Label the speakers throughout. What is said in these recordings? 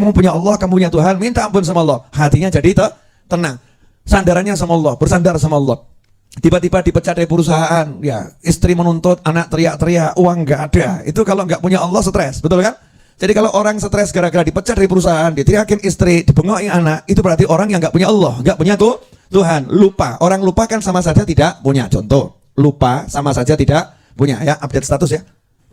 Speaker 1: Kamu punya Allah, kamu punya Tuhan, minta ampun sama Allah. Hatinya jadi tenang. Sandarannya sama Allah, bersandar sama Allah. Tiba-tiba dipecat dari perusahaan, ya istri menuntut, anak teriak-teriak, uang nggak ada. Itu kalau nggak punya Allah stres, betul kan? Jadi kalau orang stres gara-gara dipecat dari perusahaan, diteriakin istri, dibengoi anak, itu berarti orang yang nggak punya Allah, nggak punya Tuhan. Lupa, orang lupa kan sama saja tidak punya. Contoh, lupa sama saja tidak punya. Ya, update status ya.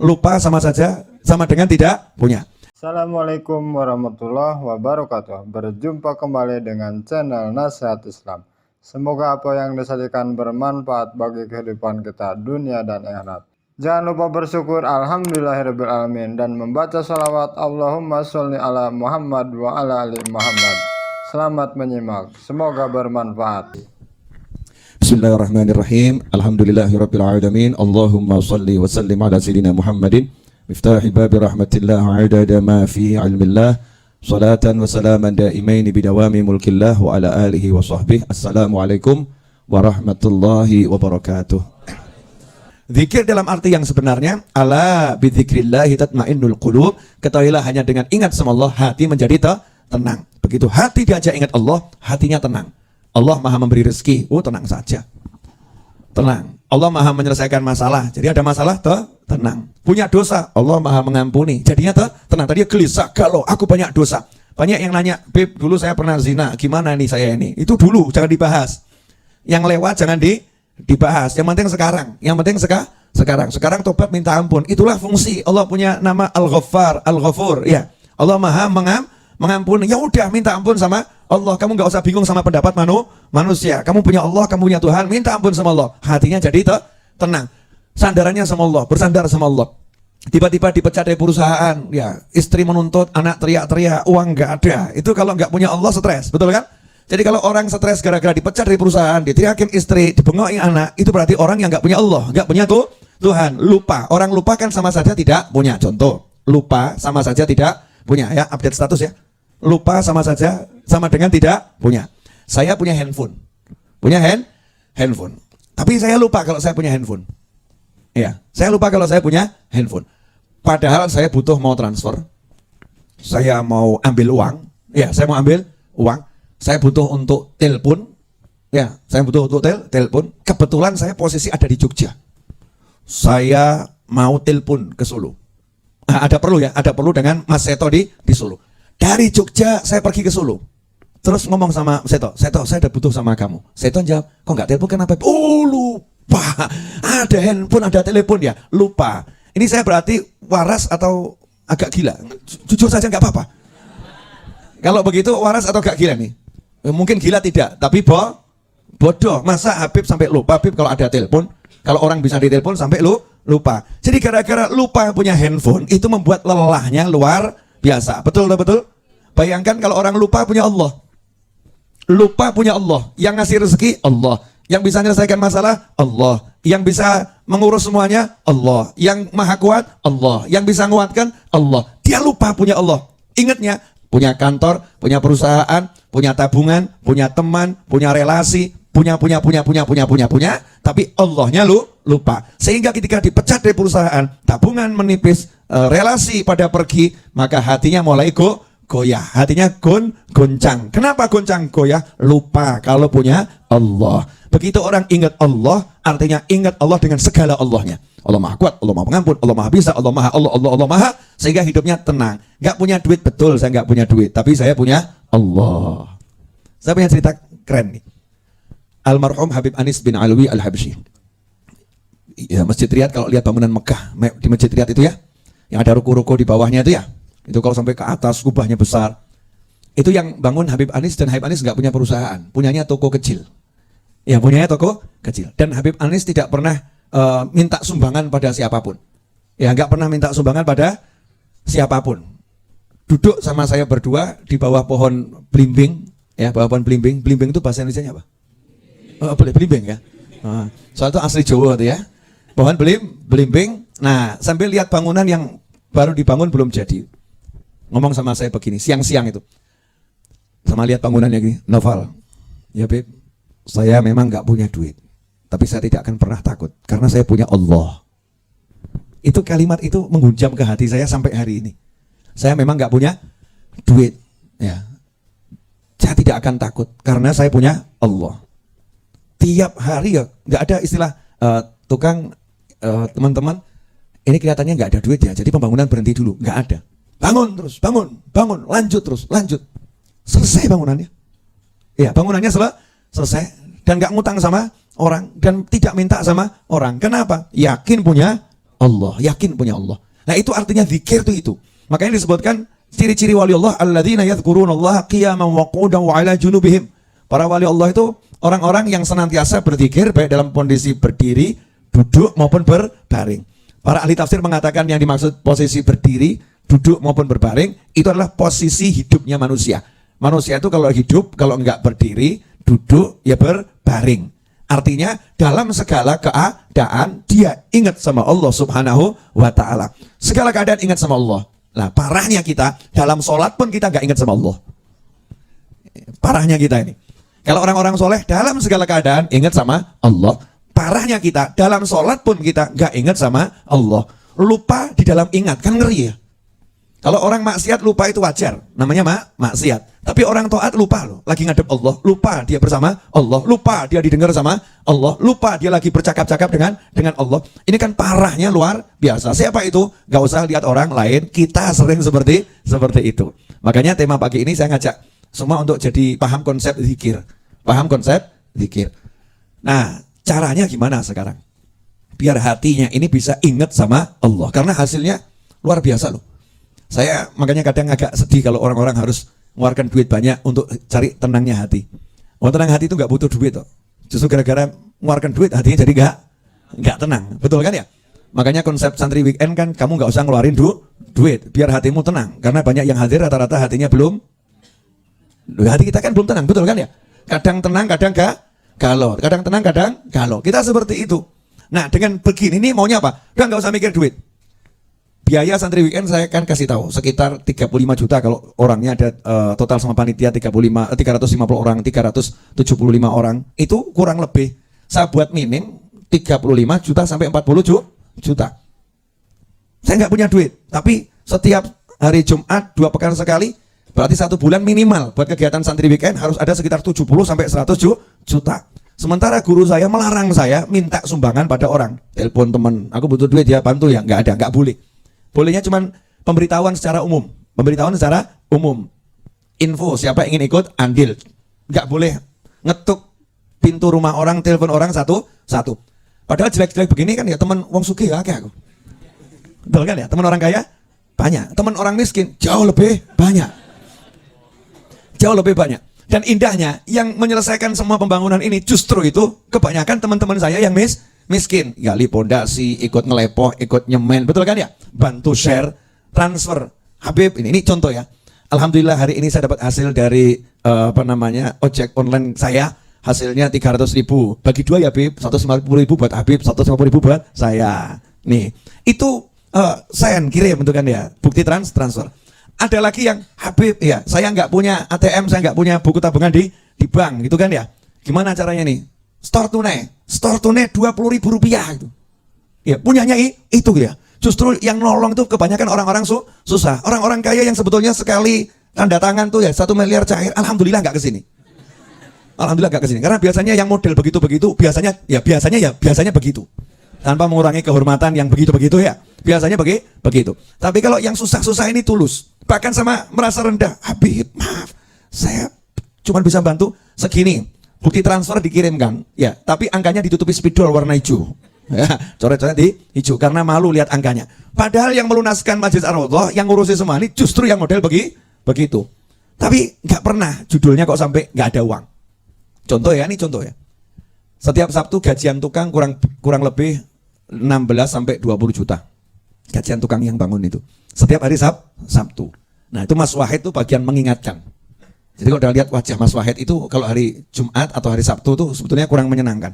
Speaker 1: Lupa sama saja sama dengan tidak punya.
Speaker 2: Assalamualaikum warahmatullahi wabarakatuh. Berjumpa kembali dengan channel Nasihat Islam. Semoga apa yang disajikan bermanfaat bagi kehidupan kita dunia dan akhirat. Jangan lupa bersyukur alhamdulillahirrabbilalamin dan membaca salawat Allahumma sholli ala Muhammad wa ala ali Muhammad. Selamat menyimak, semoga bermanfaat.
Speaker 1: Bismillahirrahmanirrahim. Alhamdulillahirrabbilalamin. Allahumma sholli wa sallim ala sayyidina Muhammadin miftahi babi rahmatillah wa adada ma fi ilmillah. Salatan wa salaman daimaini bidawami mulkillah wa ala alihi wa sahbihi. Assalamualaikum warahmatullahi wabarakatuh. Zikir dalam arti yang sebenarnya, ala bidzikrillahi tatmainnul qulub. Ketahuilah hanya dengan ingat sama Allah hati menjadi tenang. Begitu hati diajak ingat Allah, hatinya tenang. Allah Maha memberi rezeki, tenang saja. Tenang. Allah Maha menyelesaikan masalah. Jadi ada masalah, tenang. Punya dosa, Allah Maha mengampuni. Jadinya tenang. Tadi gelisah, galau, aku banyak dosa. Banyak yang nanya, Beb, dulu saya pernah zina, gimana nih saya ini? Itu dulu, jangan dibahas. Yang lewat jangan dibahas. Yang penting sekarang. Yang penting sekarang. Sekarang tobat minta ampun. Itulah fungsi. Allah punya nama Al-Ghaffar, Al-Ghafur. Ya. Allah Maha mengampuni. Ya udah, minta ampun sama Allah. Kamu nggak usah bingung sama pendapat manusia. Kamu punya Allah, kamu punya Tuhan, minta ampun sama Allah. Hatinya jadi tenang. Sandarannya sama Allah, bersandar sama Allah. Tiba-tiba dipecat dari perusahaan, ya istri menuntut, anak teriak-teriak, uang nggak ada. Itu kalau nggak punya Allah stres, betul kan? Jadi kalau orang stres gara-gara dipecat dari perusahaan, diteriakin istri, dibengoi anak, itu berarti orang yang nggak punya Allah, nggak punya Tuhan. Lupa, orang lupa kan sama saja tidak punya. Contoh, lupa sama saja tidak punya. Ya, update status ya. Lupa sama saja sama dengan tidak punya. Saya punya handphone. Punya handphone. Tapi saya lupa kalau saya punya handphone. Ya, saya lupa kalau saya punya handphone. Padahal saya butuh mau transfer. Saya mau ambil uang. Ya, saya mau ambil uang. Saya butuh untuk telepon. Ya, saya butuh untuk telepon. Kebetulan saya posisi ada di Jogja. Saya mau telepon ke Solo. Nah, ada perlu dengan Mas Seto di Solo. Dari Jogja saya pergi ke Solo. Terus ngomong sama Seto, saya udah butuh sama kamu. Seto jawab, kok nggak telepon kenapa? Oh lupa, ada handphone, ada telepon ya, lupa. Ini saya berarti waras atau agak gila? Jujur saja nggak apa-apa. Kalau begitu waras atau agak gila nih? Mungkin gila tidak, tapi bodoh. Masa Habib sampai lupa? Habib kalau ada telepon, kalau orang bisa ditelepon sampai lupa. Jadi gara-gara lupa punya handphone itu membuat lelahnya luar biasa. Betul. Bayangkan kalau orang lupa punya Allah. Lupa punya Allah. Yang ngasih rezeki Allah. Yang bisa menyelesaikan masalah Allah. Yang bisa mengurus semuanya Allah. Yang maha kuat Allah. Yang bisa menguatkan Allah. Dia lupa punya Allah. Ingatnya punya kantor, punya perusahaan, punya tabungan, punya teman, punya relasi, punya, tapi Allahnya lupa. Sehingga ketika dipecat dari perusahaan, tabungan menipis, relasi pada pergi, maka hatinya mulai goyah. Hatinya goncang. Kenapa goncang goyah? Lupa kalau punya Allah. Begitu orang ingat Allah, artinya ingat Allah dengan segala Allahnya. Allah Maha Kuat, Allah Maha Pengampun, Allah Maha Bisa, Allah Maha, Allah Maha, sehingga hidupnya tenang. Gak punya duit, betul saya gak punya duit, tapi saya punya Allah. Saya punya cerita keren nih. Almarhum Habib Anis bin Alwi Al-Habsyi. Ya, Masjid Riyad, kalau lihat bangunan Mekah, di Masjid Riyad itu ya, yang ada ruko-ruko di bawahnya itu ya, itu kalau sampai ke atas, kubahnya besar. Itu yang bangun Habib Anis, dan Habib Anis gak punya perusahaan, punyanya toko kecil. Ya, punyanya toko kecil. Dan Habib Anis tidak pernah minta sumbangan pada siapapun. Ya, nggak pernah minta sumbangan pada siapapun. Duduk sama saya berdua di bawah pohon belimbing, ya, bawah pohon belimbing. Belimbing itu bahasa Indonesianya apa? Belimbing ya. Soal itu asli Jawa itu ya. Pohon belimbing. Nah, sambil lihat bangunan yang baru dibangun belum jadi. Ngomong sama saya begini, siang-siang itu. Sama lihat bangunannya gini, Noval. Ya, Beb, saya memang nggak punya duit. Tapi saya tidak akan pernah takut karena saya punya Allah. Itu kalimat itu menggunjam ke hati saya sampai hari ini. Saya memang nggak punya duit, ya, saya tidak akan takut karena saya punya Allah. Tiap hari ya, nggak ada istilah tukang teman-teman. Ini kelihatannya nggak ada duit ya, jadi pembangunan berhenti dulu. Nggak ada. Bangun terus, bangun, lanjut terus, lanjut. Selesai bangunannya. Ya, bangunannya selesai dan nggak ngutang sama orang dan tidak minta sama orang. Kenapa? Yakin punya Allah, yakin punya Allah. Nah itu artinya zikir itu. Makanya disebutkan ciri-ciri wali Allah alladzina yadhkurunallaha qiyaman wa qu'udan wa 'ala junubihim. Para wali Allah itu orang-orang yang senantiasa berzikir baik dalam kondisi berdiri, duduk maupun berbaring. Para ahli tafsir mengatakan yang dimaksud posisi berdiri, duduk maupun berbaring itu adalah posisi hidupnya manusia. Manusia itu kalau hidup, kalau enggak berdiri, duduk, ya berbaring. Artinya dalam segala keadaan dia ingat sama Allah Subhanahu wa ta'ala. Segala keadaan ingat sama Allah. Nah parahnya kita, dalam sholat pun kita enggak ingat sama Allah. Parahnya kita ini. Kalau orang-orang soleh dalam segala keadaan ingat sama Allah. Parahnya kita, dalam sholat pun kita nggak ingat sama Allah. Lupa di dalam ingat, kan ngeri ya. Kalau orang maksiat lupa itu wajar, namanya maksiat. Tapi orang taat lupa loh, lagi ngadep Allah, lupa dia bersama Allah, lupa dia didengar sama Allah, lupa dia lagi bercakap-cakap dengan Allah. Ini kan parahnya luar biasa. Siapa itu? Nggak usah lihat orang lain, kita sering seperti itu. Makanya tema pagi ini saya ngajak semua untuk jadi paham konsep zikir. Paham konsep zikir. Nah, caranya gimana sekarang? Biar hatinya ini bisa ingat sama Allah. Karena hasilnya luar biasa loh. Saya makanya kadang agak sedih kalau orang-orang harus mengeluarkan duit banyak untuk cari tenangnya hati. Oh, tenang hati itu nggak butuh duit loh. Justru gara-gara mengeluarkan duit hatinya jadi nggak tenang. Betul kan ya? Makanya konsep santri weekend kan kamu nggak usah ngeluarin duit. Biar hatimu tenang. Karena banyak yang hadir rata-rata hatinya belum. Hati kita kan belum tenang. Betul kan ya? Kadang tenang, kadang galau. Kadang tenang, kadang galau. Kita seperti itu. Nah dengan begini nih maunya apa? Udah nggak usah mikir duit. Biaya santri weekend saya akan kasih tahu sekitar 35 juta kalau orangnya ada total sama panitia 350 orang, 375 orang. Itu kurang lebih saya buat minim 35 juta sampai 40 juta. Saya nggak punya duit, tapi setiap hari Jumat 2 pekan sekali berarti 1 bulan minimal buat kegiatan santri weekend harus ada sekitar 70 sampai 100 juta. Sementara guru saya melarang saya minta sumbangan pada orang. Telepon teman, aku butuh duit ya, bantu ya. Nggak ada, nggak boleh. Bolehnya cuman pemberitahuan secara umum. Pemberitahuan secara umum. Info siapa yang ingin ikut, andil. Nggak boleh ngetuk pintu rumah orang, telepon orang satu-satu. Padahal jelek-jelek begini kan ya teman wong sugih ya kayak aku. Betul kan ya? Teman orang kaya banyak. Teman orang miskin jauh lebih banyak. Jauh lebih banyak. Dan indahnya yang menyelesaikan semua pembangunan ini justru itu kebanyakan teman-teman saya yang miskin. Gali pondasi, ikut ngelepoh, ikut nyemen, betul kan ya? Bantu share, transfer. Habib, ini contoh ya. Alhamdulillah hari ini saya dapat hasil dari ojek online saya. Hasilnya 300.000. Bagi 2 ya Habib, 150.000 buat Habib, 150.000 buat saya. Nih, itu saya kirim bentuk kan ya, bukti transfer. Ada lagi yang Habib ya, saya nggak punya ATM, saya nggak punya buku tabungan di bank gitu kan ya. Gimana caranya nih? Store tunai 20.000 rupiah gitu. Ya punyanya itu ya. Justru yang nolong itu kebanyakan orang-orang susah. Orang-orang kaya yang sebetulnya sekali tanda tangan tuh ya 1 miliar cair, alhamdulillah nggak kesini. Alhamdulillah nggak kesini. Karena biasanya yang model begitu-begitu biasanya begitu. Tanpa mengurangi kehormatan yang begitu-begitu ya. Biasanya begitu. Tapi kalau yang susah-susah ini tulus. Bahkan sama merasa rendah. Habib, maaf. Saya cuma bisa bantu segini. Bukti transfer dikirimkan. Ya, tapi angkanya ditutupi spidol warna hijau. Ya, coret-coret di hijau. Karena malu lihat angkanya. Padahal yang melunaskan Masjid Ar-Raudhah, yang ngurusi semua ini justru yang model begitu. Tapi nggak pernah judulnya kok sampai nggak ada uang. Contoh ya, ini contoh ya. Setiap Sabtu gajian tukang kurang lebih 16 sampai 20 juta. Gajian tukang yang bangun itu. Setiap hari Sabtu. Nah itu Mas Wahid itu bagian mengingatkan. Jadi kalau udah lihat wajah Mas Wahid itu kalau hari Jumat atau hari Sabtu itu sebetulnya kurang menyenangkan.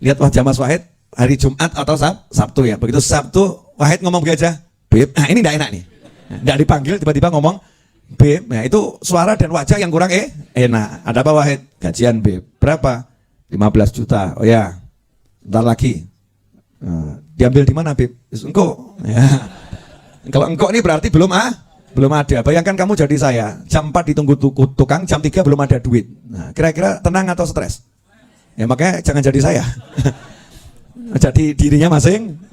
Speaker 1: Lihat wajah Mas Wahid hari Jumat atau Sabtu ya. Begitu Sabtu Wahid ngomong begini aja, Beb, nah ini enggak enak nih. Enggak dipanggil tiba-tiba ngomong, Beb, nah itu suara dan wajah yang kurang enak. Ada apa Wahid? Gajian Beb. Berapa? 15 juta. Oh ya, ntar lagi. Diambil di mana Beb? Engkau. Ya. Kalau engkau ini berarti belum Belum ada. Bayangkan kamu jadi saya, jam 4 ditunggu tukang, jam 3 belum ada duit. Nah, kira-kira tenang atau stres? Ya makanya jangan jadi saya. Jadi dirinya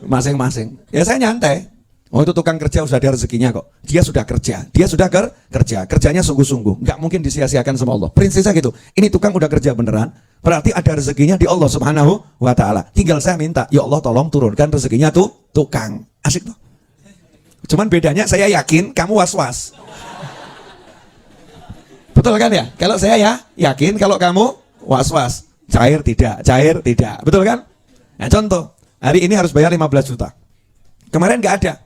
Speaker 1: masing-masing. Ya saya nyantai. Oh itu tukang kerja sudah ada rezekinya kok. Dia sudah kerja. Dia sudah kerja. Kerjanya sungguh-sungguh. Nggak mungkin disia-siakan sama Allah. Prinsipnya gitu. Ini tukang udah kerja beneran. Berarti ada rezekinya di Allah Subhanahu wa Ta'ala. Tinggal saya minta, ya Allah tolong turunkan rezekinya tuh tukang. Asik tuh. Cuman bedanya saya yakin, kamu was-was. Betul kan ya? Kalau saya ya yakin, kalau kamu was-was. Cair tidak. Betul kan? Nah contoh, hari ini harus bayar 15 juta. Kemarin nggak ada.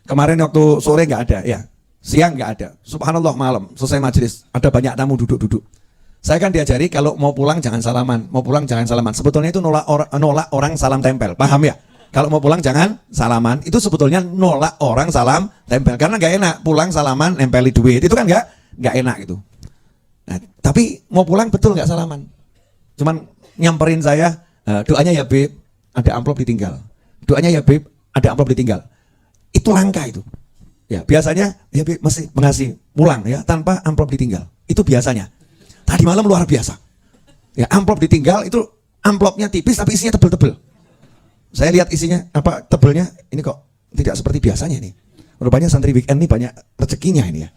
Speaker 1: Kemarin waktu sore nggak ada, ya. Siang nggak ada. Subhanallah malam, selesai majelis, ada banyak tamu duduk-duduk. Saya kan diajari kalau mau pulang jangan salaman. Sebetulnya itu nolak orang salam tempel. Paham ya? Kalau mau pulang jangan salaman. Itu sebetulnya nolak orang salam tempel. Karena nggak enak pulang salaman nempeli duit. Itu kan nggak enak gitu. Nah, tapi mau pulang betul nggak salaman. Cuman nyamperin saya, doanya ya Beb, ada amplop ditinggal. Doanya ya Beb, ada amplop ditinggal. Itu langka itu. Ya biasanya ya Beb masih mengasih pulang ya tanpa amplop ditinggal. Itu biasanya. Tadi malam luar biasa. Ya amplop ditinggal itu amplopnya tipis tapi isinya tebel-tebel. Saya lihat isinya apa tebelnya ini kok tidak seperti biasanya nih. Rupanya santri weekend ini banyak rezekinya ini ya.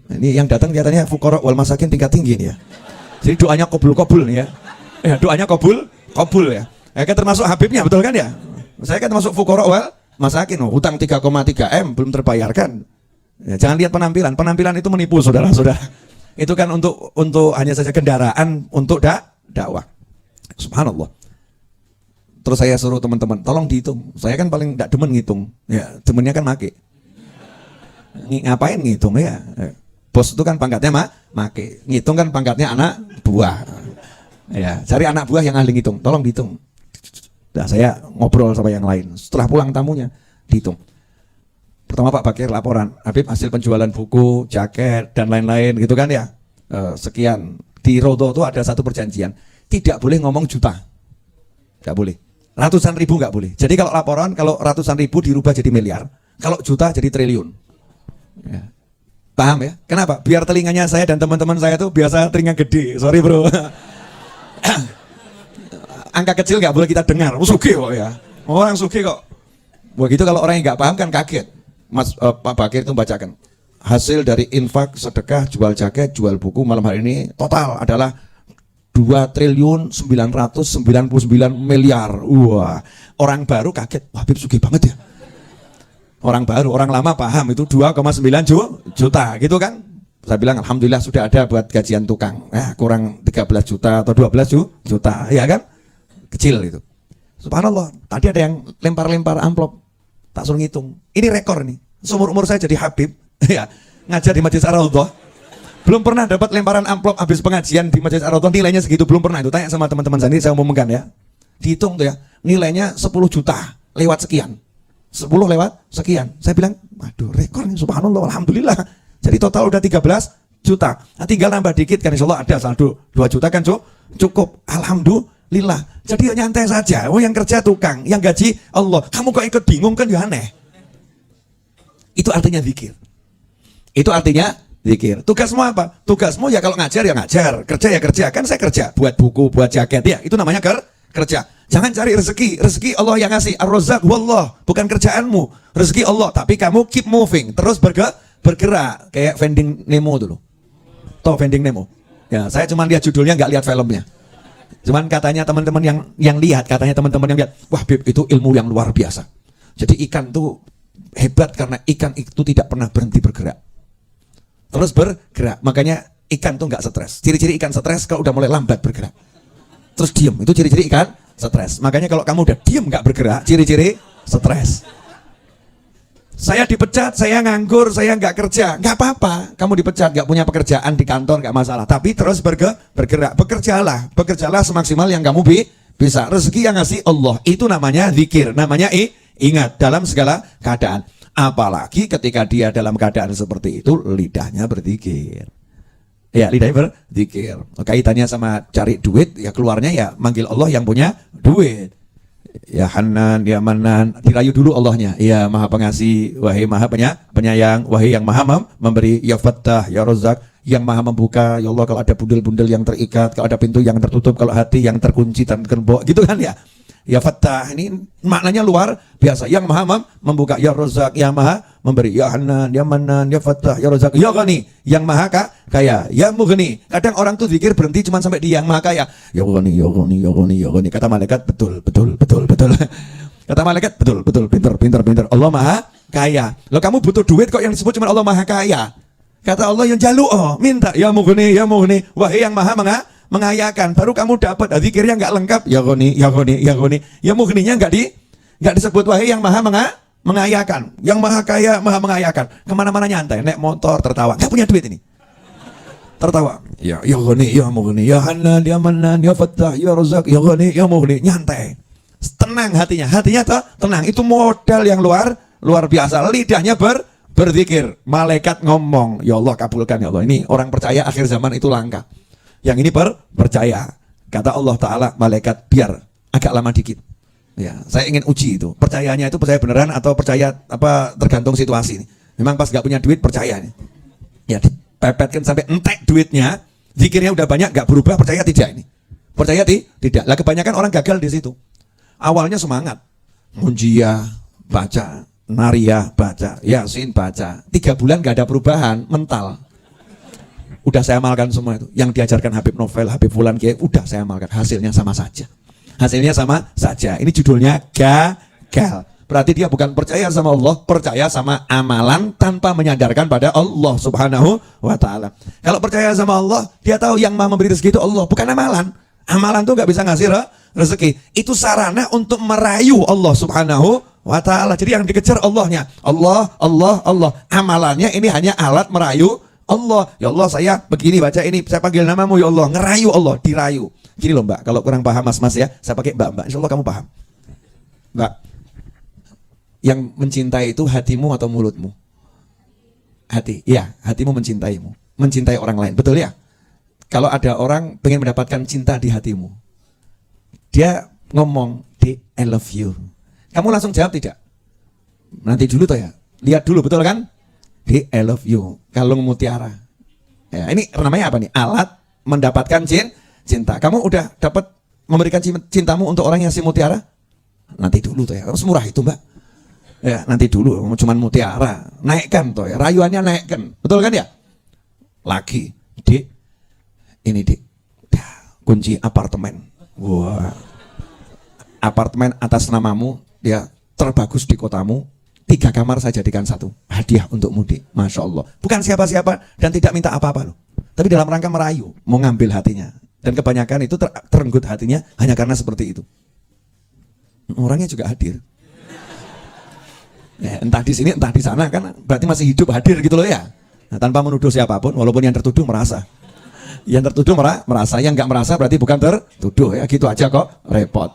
Speaker 1: Nah, ini yang datang kelihatannya fuqara wal masakin tingkat tinggi nih ya. Jadi doanya kabul nih ya. Ya doanya kabul ya. Ya kan termasuk Habibnya betul kan ya? Saya kan termasuk fuqara wal masakin, hutang 3,3 M belum terbayarkan. Ya, jangan lihat penampilan itu menipu saudara-saudara. Itu kan untuk hanya saja kendaraan untuk dakwah. Subhanallah. Terus saya suruh teman-teman, tolong dihitung. Saya kan paling tidak demen ngitung. Ya, demennya kan make. Ngapain ngitung ya? Bos itu kan pangkatnya make. Ngitung kan pangkatnya anak buah. Ya, cari anak buah yang ahli ngitung. Tolong dihitung. Nah, saya ngobrol sama yang lain. Setelah pulang tamunya, dihitung. Pertama Pak Bakir laporan, Habib hasil penjualan buku, jaket, dan lain-lain gitu kan ya. Sekian. Di Rodo itu ada satu perjanjian. Tidak boleh ngomong juta. Tidak boleh. Ratusan ribu nggak boleh. Jadi kalau laporan, kalau ratusan ribu dirubah jadi miliar. Kalau juta jadi triliun. Ya. Paham ya? Kenapa? Biar telinganya saya dan teman-teman saya tuh biasa telinga gede. Sorry bro. Angka kecil nggak boleh kita dengar. Sugih kok ya. Orang sugih kok. Begitu kalau orang yang nggak paham kan kaget. Pak Bakir itu bacakan. Hasil dari infak, sedekah, jual jaket, jual buku malam hari ini total adalah 2.999 miliar. Wah, orang baru kaget. Wah, Habib sugih banget ya. Orang baru, orang lama paham itu 2,9 juta gitu kan. Saya bilang alhamdulillah sudah ada buat gajian tukang. Kurang 13 juta atau 12 juta, ya kan? Kecil itu. Subhanallah, tadi ada yang lempar-lempar amplop. Tak suruh ngitung. Ini rekor nih. Seumur-umur saya jadi Habib, ya, ngajar di Majelis Ar-Raudhah. Belum pernah dapat lemparan amplop habis pengajian di Majelis Ar-Raudhah nilainya segitu, belum pernah itu. Tanya sama teman-teman saya umumkan ya. Dihitung tuh ya, nilainya 10 juta lewat sekian. 10 lewat sekian. Saya bilang, waduh rekor nih, subhanallah, alhamdulillah. Jadi total udah 13 juta. Nah, tinggal nambah dikit kan insyaallah ada saldo 2 juta kan cukup. Alhamdulillah. Jadi nyantai saja. Oh yang kerja tukang, yang gaji Allah. Kamu kok ikut bingung kan ya aneh. Itu artinya zikir. Itu artinya zikir. Tugasmu apa? Tugasmu ya kalau ngajar ya ngajar, kerja ya kerja. Kan saya kerja, buat buku, buat jaket ya. Itu namanya kerja. Jangan cari rezeki. Rezeki Allah yang ngasih. Ar-Razzaq wallah, bukan kerjaanmu. Rezeki Allah, tapi kamu keep moving, terus bergerak kayak Finding Nemo dulu. Tahu Finding Nemo? Ya, saya cuma lihat judulnya, nggak lihat filmnya. Cuman katanya teman-teman yang lihat, wah Bib itu ilmu yang luar biasa. Jadi ikan tuh hebat karena ikan itu tidak pernah berhenti bergerak. Terus bergerak, makanya ikan tuh nggak stres. Ciri-ciri ikan stres kalau udah mulai lambat bergerak. Terus diem, itu ciri-ciri ikan stres. Makanya kalau kamu udah diem nggak bergerak, ciri-ciri stres. Saya dipecat, saya nganggur, saya nggak kerja, nggak apa-apa. Kamu dipecat, nggak punya pekerjaan di kantor, nggak masalah. Tapi terus bergerak, bekerjalah semaksimal yang kamu bisa. Rezeki yang ngasih Allah, itu namanya zikir, namanya ingat dalam segala keadaan. Apalagi ketika dia dalam keadaan seperti itu, lidahnya berzikir. Ya, lidahnya berzikir. Kaitannya sama cari duit, ya keluarnya ya manggil Allah yang punya duit. Ya Hanan, ya Manan, dirayu dulu Allahnya. Ya Maha Pengasih, wahai Maha Penyayang, wahai yang Maha memberi, ya Fattah, ya Razak, yang Maha membuka. Ya Allah, kalau ada bundel-bundel yang terikat, kalau ada pintu yang tertutup, kalau hati yang terkunci dan tergembok, gitu kan ya. Ya Fattah, ini maknanya luar biasa. Yang Maha membuka, ya Razak, yang Maha memberi, ya Hanan, ya Manan, ya Fattah, ya Razak, ya Ghani, yang Maha kaya, ya Mughni. Kadang orang tuh zikir berhenti cuma sampai di yang Maha kaya. Ya Ghani, ya Ghani, ya Ghani, ya Ghani. Kata malaikat, betul. Kata malaikat, betul, pintar. Allah Maha kaya. Loh, kamu butuh duit kok yang disebut cuma Allah Maha kaya? Kata Allah, yang jalu, minta, ya Mughni, wahai yang Maha mengayakan, baru kamu dapat. Zikirnya nggak lengkap, ya Ghani, ya Mughninya nggak disebut, wahai yang Maha mengayakan, yang Maha kaya, Maha mengayakan. Kemana-mana nyantai, naik motor tertawa, nggak punya duit ini, tertawa. Ya Ghani, ya Mughni, ya Hanan, ya Manan, ya Fattah, ya Razak, ya Ghani, ya Mughni, nyantai, tenang hatinya tuh tenang. Itu modal yang luar biasa. Lidahnya berzikir, malaikat ngomong, ya Allah kabulkan ya Allah. Ini orang percaya akhir zaman itu langka. Yang ini percaya. Kata Allah Ta'ala, malaikat, biar agak lama dikit. Ya, saya ingin uji itu. Percayanya itu percaya beneran atau percaya tergantung situasi. Memang pas gak punya duit percaya nih. Ya, dipepetkan sampai entek duitnya, zikirnya udah banyak gak berubah, percaya tidak ini? Percaya tidak. Lah kebanyakan orang gagal di situ. Awalnya semangat, munjiyah baca, nariyah baca, yasin baca, 3 bulan gak ada perubahan, mental. Udah saya amalkan semua itu. Yang diajarkan Habib Novel, Habib Fulan Kiai, udah saya amalkan. Hasilnya sama saja. Ini judulnya gagal. Berarti dia bukan percaya sama Allah, percaya sama amalan tanpa menyadarkan pada Allah Subhanahu wa Ta'ala. Kalau percaya sama Allah, dia tahu yang Maha memberi rezeki itu Allah, bukan amalan. Amalan tuh gak bisa ngasih rezeki. Itu sarana untuk merayu Allah Subhanahu wa Ta'ala. Jadi yang dikejar Allahnya. Allah. Amalannya ini hanya alat merayu Allah. Ya Allah, saya begini baca ini, saya panggil namamu ya Allah, ngerayu Allah, dirayu. Gini loh Mbak, kalau kurang paham mas ya, saya pakai Mbak. Insya Allah kamu paham. Mbak, yang mencintai itu hatimu atau mulutmu? Hati, iya, hatimu mencintaimu, mencintai orang lain, betul ya? Kalau ada orang pengen mendapatkan cinta di hatimu, dia ngomong, I love you. Kamu langsung jawab tidak? Nanti dulu toh ya, lihat dulu, betul kan? I love you, kalung mutiara. Ya, ini namanya apa nih? Alat mendapatkan cinta. Kamu udah dapat memberikan cintamu untuk orang yang si mutiara? Nanti dulu tuh ya, semurah itu Mbak. Ya, nanti dulu, cuman mutiara. Naikkan tuh ya, rayuannya naikkan. Betul kan ya? Lagi, Dik, ini Dik, kunci apartemen. Wah, apartemen atas namamu, dia terbagus di kotamu. 3 kamar saya jadikan 1 hadiah untuk mudik. Masya Allah. Bukan siapa-siapa dan tidak minta apa-apa loh. Tapi dalam rangka merayu, mau ngambil hatinya. Dan kebanyakan itu terenggut hatinya hanya karena seperti itu. Orangnya juga hadir. Ya, entah di sini, entah di sana kan berarti masih hidup hadir gitu loh ya. Nah, tanpa menuduh siapapun, walaupun yang tertuduh merasa. Yang tertuduh merasa, yang nggak merasa berarti bukan tertuduh ya. Gitu aja kok, repot.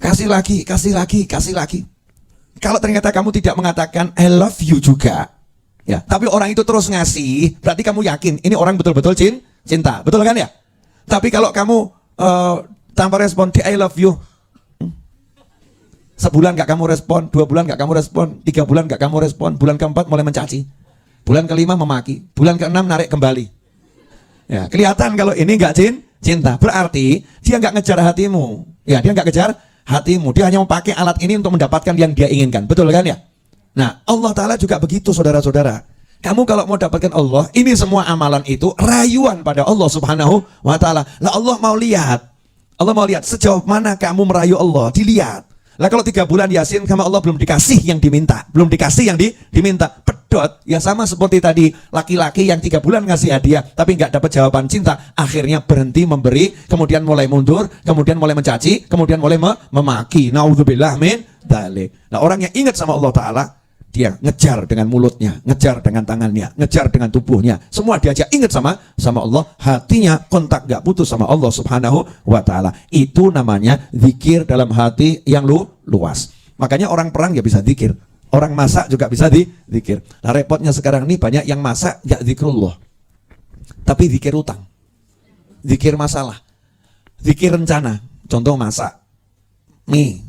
Speaker 1: Kasih lagi. Kalau ternyata kamu tidak mengatakan I love you juga, ya, tapi orang itu terus ngasih, berarti kamu yakin ini orang betul-betul cinta, betul kan ya? Tapi kalau kamu tanpa respon I love you, sebulan gak kamu respon, 2 bulan gak kamu respon, 3 bulan gak kamu respon, bulan ke-4 mulai mencaci, bulan ke-5 memaki, bulan ke-6 narik kembali. Ya, kelihatan kalau ini gak cinta, berarti dia gak ngejar hatimu, ya, dia gak ngejar hatimu, dia hanya memakai alat ini untuk mendapatkan yang dia inginkan, betul kan ya? Nah, Allah Ta'ala juga begitu saudara-saudara. Kamu kalau mau dapatkan Allah, ini semua amalan itu rayuan pada Allah Subhanahu wa Ta'ala. Lah Allah mau lihat sejauh mana kamu merayu Allah, dilihat. Lah kalau 3 bulan Yasin sama Allah belum dikasih yang diminta, pedot, ya sama seperti tadi laki-laki yang 3 bulan ngasih hadiah tapi nggak dapat jawaban cinta, akhirnya berhenti memberi, kemudian mulai mundur, kemudian mulai mencaci, kemudian mulai memaki. Naudzubillah min dzalik. Nah, orang yang ingat sama Allah Ta'ala, dia ngejar dengan mulutnya, ngejar dengan tangannya, ngejar dengan tubuhnya, semua diajak ingat sama Allah, hatinya kontak gak putus sama Allah Subhanahu wa Ta'ala. Itu namanya zikir dalam hati yang luas. Makanya orang perang ya bisa zikir, orang masak juga bisa zikir. Nah, repotnya sekarang nih banyak yang masak gak zikrullah, tapi zikir utang, zikir masalah, zikir rencana. Contoh masak mie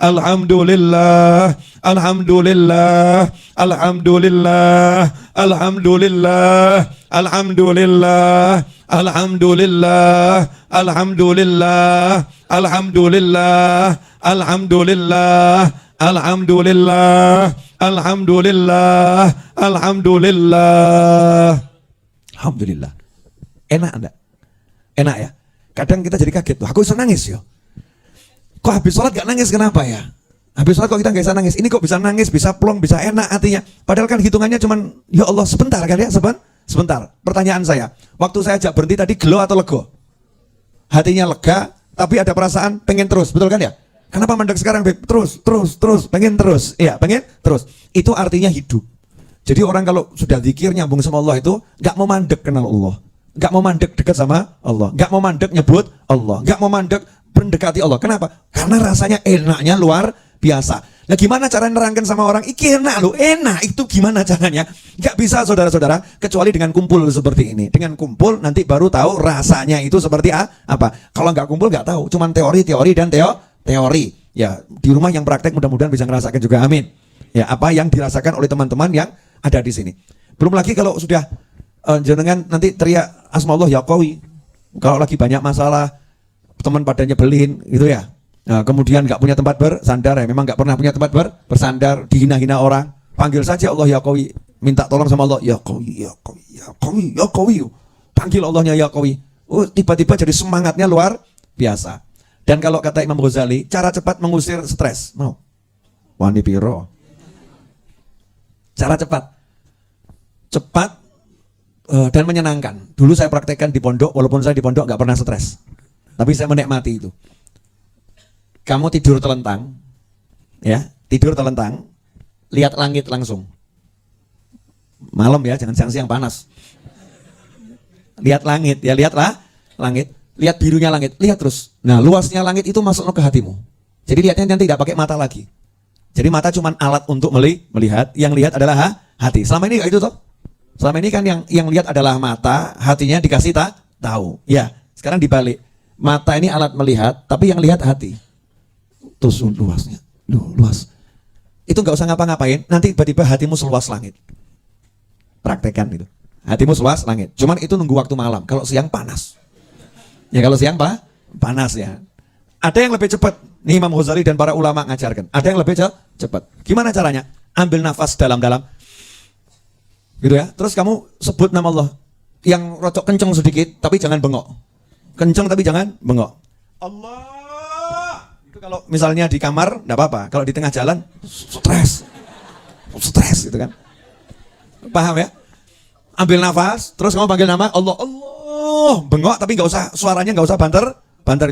Speaker 1: Alhamdulillah, alhamdulillah, alhamdulillah, alhamdulillah, alhamdulillah, alhamdulillah, alhamdulillah, alhamdulillah, alhamdulillah, alhamdulillah, alhamdulillah, alhamdulillah. Alhamdulillah. Enak enggak? Enak ya? Kadang kita jadi kaget, aku bisa nangis ya. Kok habis sholat gak nangis, kenapa ya? Habis sholat kok kita gak bisa nangis, ini kok bisa nangis, bisa plong, bisa enak hatinya. Padahal kan hitungannya cuman, ya Allah sebentar kan ya, sebentar. Pertanyaan saya, waktu saya ajak berhenti tadi gelo atau lego? Hatinya lega, tapi ada perasaan pengen terus, betul kan ya? Kenapa mandek sekarang, Beb? Terus, pengen terus. Iya, pengen terus. Itu artinya hidup. Jadi orang kalau sudah zikir nyambung sama Allah itu gak mau mandek kenal Allah. Gak mau mandek dekat sama Allah. Gak mau mandek nyebut Allah. Gak mau mandek mendekati Allah. Kenapa? Karena rasanya enaknya luar biasa. Nah gimana cara nerangkan sama orang, iki enak loh, enak itu gimana caranya? Gak bisa saudara-saudara, kecuali dengan kumpul seperti ini. Dengan kumpul nanti baru tahu rasanya itu seperti apa. Kalau gak kumpul gak tahu, cuman teori dan teori. Ya di rumah yang praktek mudah-mudahan bisa ngerasakan juga, amin. Ya apa yang dirasakan oleh teman-teman yang ada di sini. Belum lagi kalau sudah jenengan nanti teriak Asmaullah ya Qawi. Kalau lagi banyak masalah, teman pada nyebelin gitu ya. Nah, kemudian nggak punya tempat bersandar ya, memang nggak pernah punya tempat bersandar, dihina-hina orang, panggil saja Allah ya Qawi, minta tolong sama Allah ya Qawi, ya Qawi, ya Qawi, ya Qawi. Panggil Allahnya ya Qawi. Tiba-tiba jadi semangatnya luar biasa. Dan kalau kata Imam Ghazali, cara cepat mengusir stres, mau? Wani piro. Cara cepat dan menyenangkan. Dulu saya praktekkan di pondok, walaupun saya di pondok nggak pernah stres. Tapi saya menikmati itu. Kamu tidur telentang, ya, tidur telentang, lihat langit langsung. Malam ya, jangan siang-siang panas. Lihat langit, ya lihatlah langit, lihat birunya langit, lihat terus. Nah, luasnya langit itu masuk ke hatimu. Jadi lihatnya nanti tidak pakai mata lagi. Jadi mata cuma alat untuk melihat, yang lihat adalah hati. Selama ini itu toh. Selama ini kan yang lihat adalah mata, hatinya dikasih tahu. Ya, sekarang dibalik. Mata ini alat melihat, tapi yang lihat hati. Terus luasnya, luas. Itu nggak usah ngapa-ngapain, nanti tiba-tiba hatimu seluas langit. Praktekkan itu. Hatimu seluas langit. Cuman itu nunggu waktu malam. Kalau siang panas. Ya kalau siang panas ya. Ada yang lebih cepat. Nih Imam Ghazali dan para ulama ngajarkan. Ada yang lebih cepat. Gimana caranya? Ambil nafas dalam-dalam. Gitu ya. Terus kamu sebut nama Allah. Yang rocok kenceng sedikit, tapi jangan bengok. Kenceng tapi jangan bengok. Allah. Itu kalau misalnya di kamar, enggak apa-apa. Kalau di tengah jalan, stres gitu kan. Paham ya? Ambil nafas, terus kamu panggil nama Allah. Allah. Bengok tapi enggak usah, suaranya enggak usah banter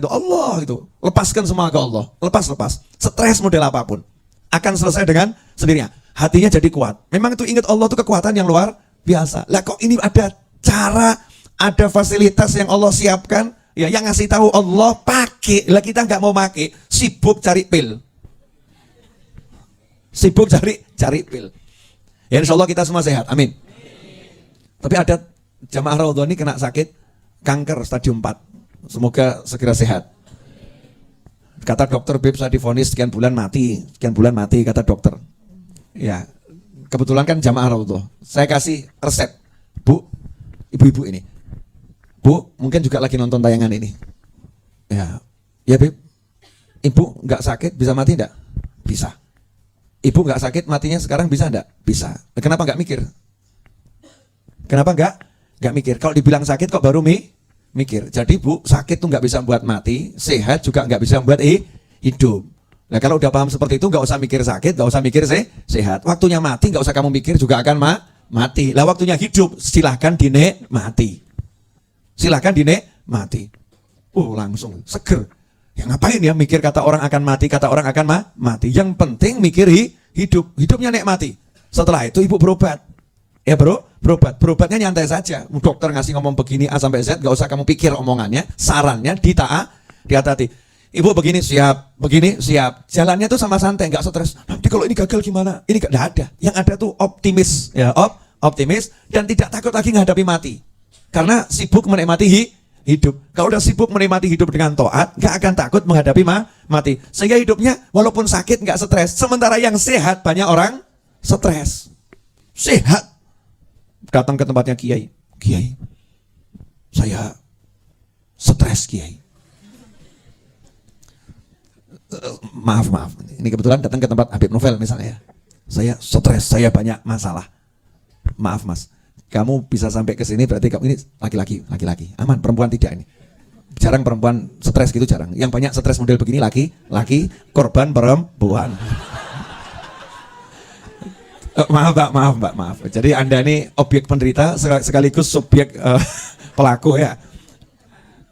Speaker 1: itu Allah itu. Lepaskan semua ke Allah. Lepas. Stres model apapun akan selesai dengan sendirinya. Hatinya jadi kuat. Memang itu ingat Allah itu kekuatan yang luar biasa. Lah kok ini ada cara, ada fasilitas yang Allah siapkan, ya yang ngasih tahu Allah pakai. Lah kita nggak mau pakai, sibuk cari pil. Sibuk cari pil. Ya insya Allah kita semua sehat. Amin. Tapi ada jamaah Raudhah ini kena sakit kanker stadium 4. Semoga segera sehat. Kata dokter, Beb, saya divonis sekian bulan mati, kata dokter. Ya, kebetulan kan jamaah Raudhah. Saya kasih resep, Bu, ibu-ibu ini. Bu, mungkin juga lagi nonton tayangan ini. Ya Beb, ibu nggak sakit bisa mati enggak? Bisa. Ibu nggak sakit matinya sekarang bisa enggak? Bisa. Kenapa nggak mikir? Kenapa nggak mikir? Kalau dibilang sakit kok baru mikir. Jadi Bu, sakit tuh nggak bisa buat mati, sehat juga nggak bisa buat hidup. Nah kalau udah paham seperti itu, nggak usah mikir sakit, nggak usah mikir sehat. Waktunya mati nggak usah kamu mikir, juga akan mati. Lah waktunya hidup silahkan dinikmati. Langsung seger. Ya ngapain ya mikir kata orang akan mati. Yang penting mikir hidupnya nikmati. Setelah itu ibu berobat. Ya berobatnya nyantai saja. Dokter ngasih ngomong begini A sampai Z, gak usah kamu pikir omongannya, sarannya dihati-hati. Ibu begini siap. Jalannya tuh sama santai, gak stres. Nanti kalau ini gagal gimana? Ini gak ada. Yang ada tuh optimis, ya optimis dan tidak takut lagi menghadapi mati. Karena sibuk menikmati hidup. Kalau udah sibuk menikmati hidup dengan taat, gak akan takut menghadapi mati. Sehingga hidupnya walaupun sakit nggak stres. Sementara yang sehat banyak orang stres. Sehat datang ke tempatnya kiai, kiai, saya stres kiai. Maaf, ini kebetulan datang ke tempat Habib Novel misalnya. Saya stres, saya banyak masalah. Maaf mas, kamu bisa sampai ke sini berarti kamu ini laki-laki, aman. Perempuan tidak ini. Jarang perempuan stres gitu, jarang. Yang banyak stres model begini laki, korban perempuan. Maaf mbak. Jadi Anda ini objek penderita sekaligus subjek pelaku ya.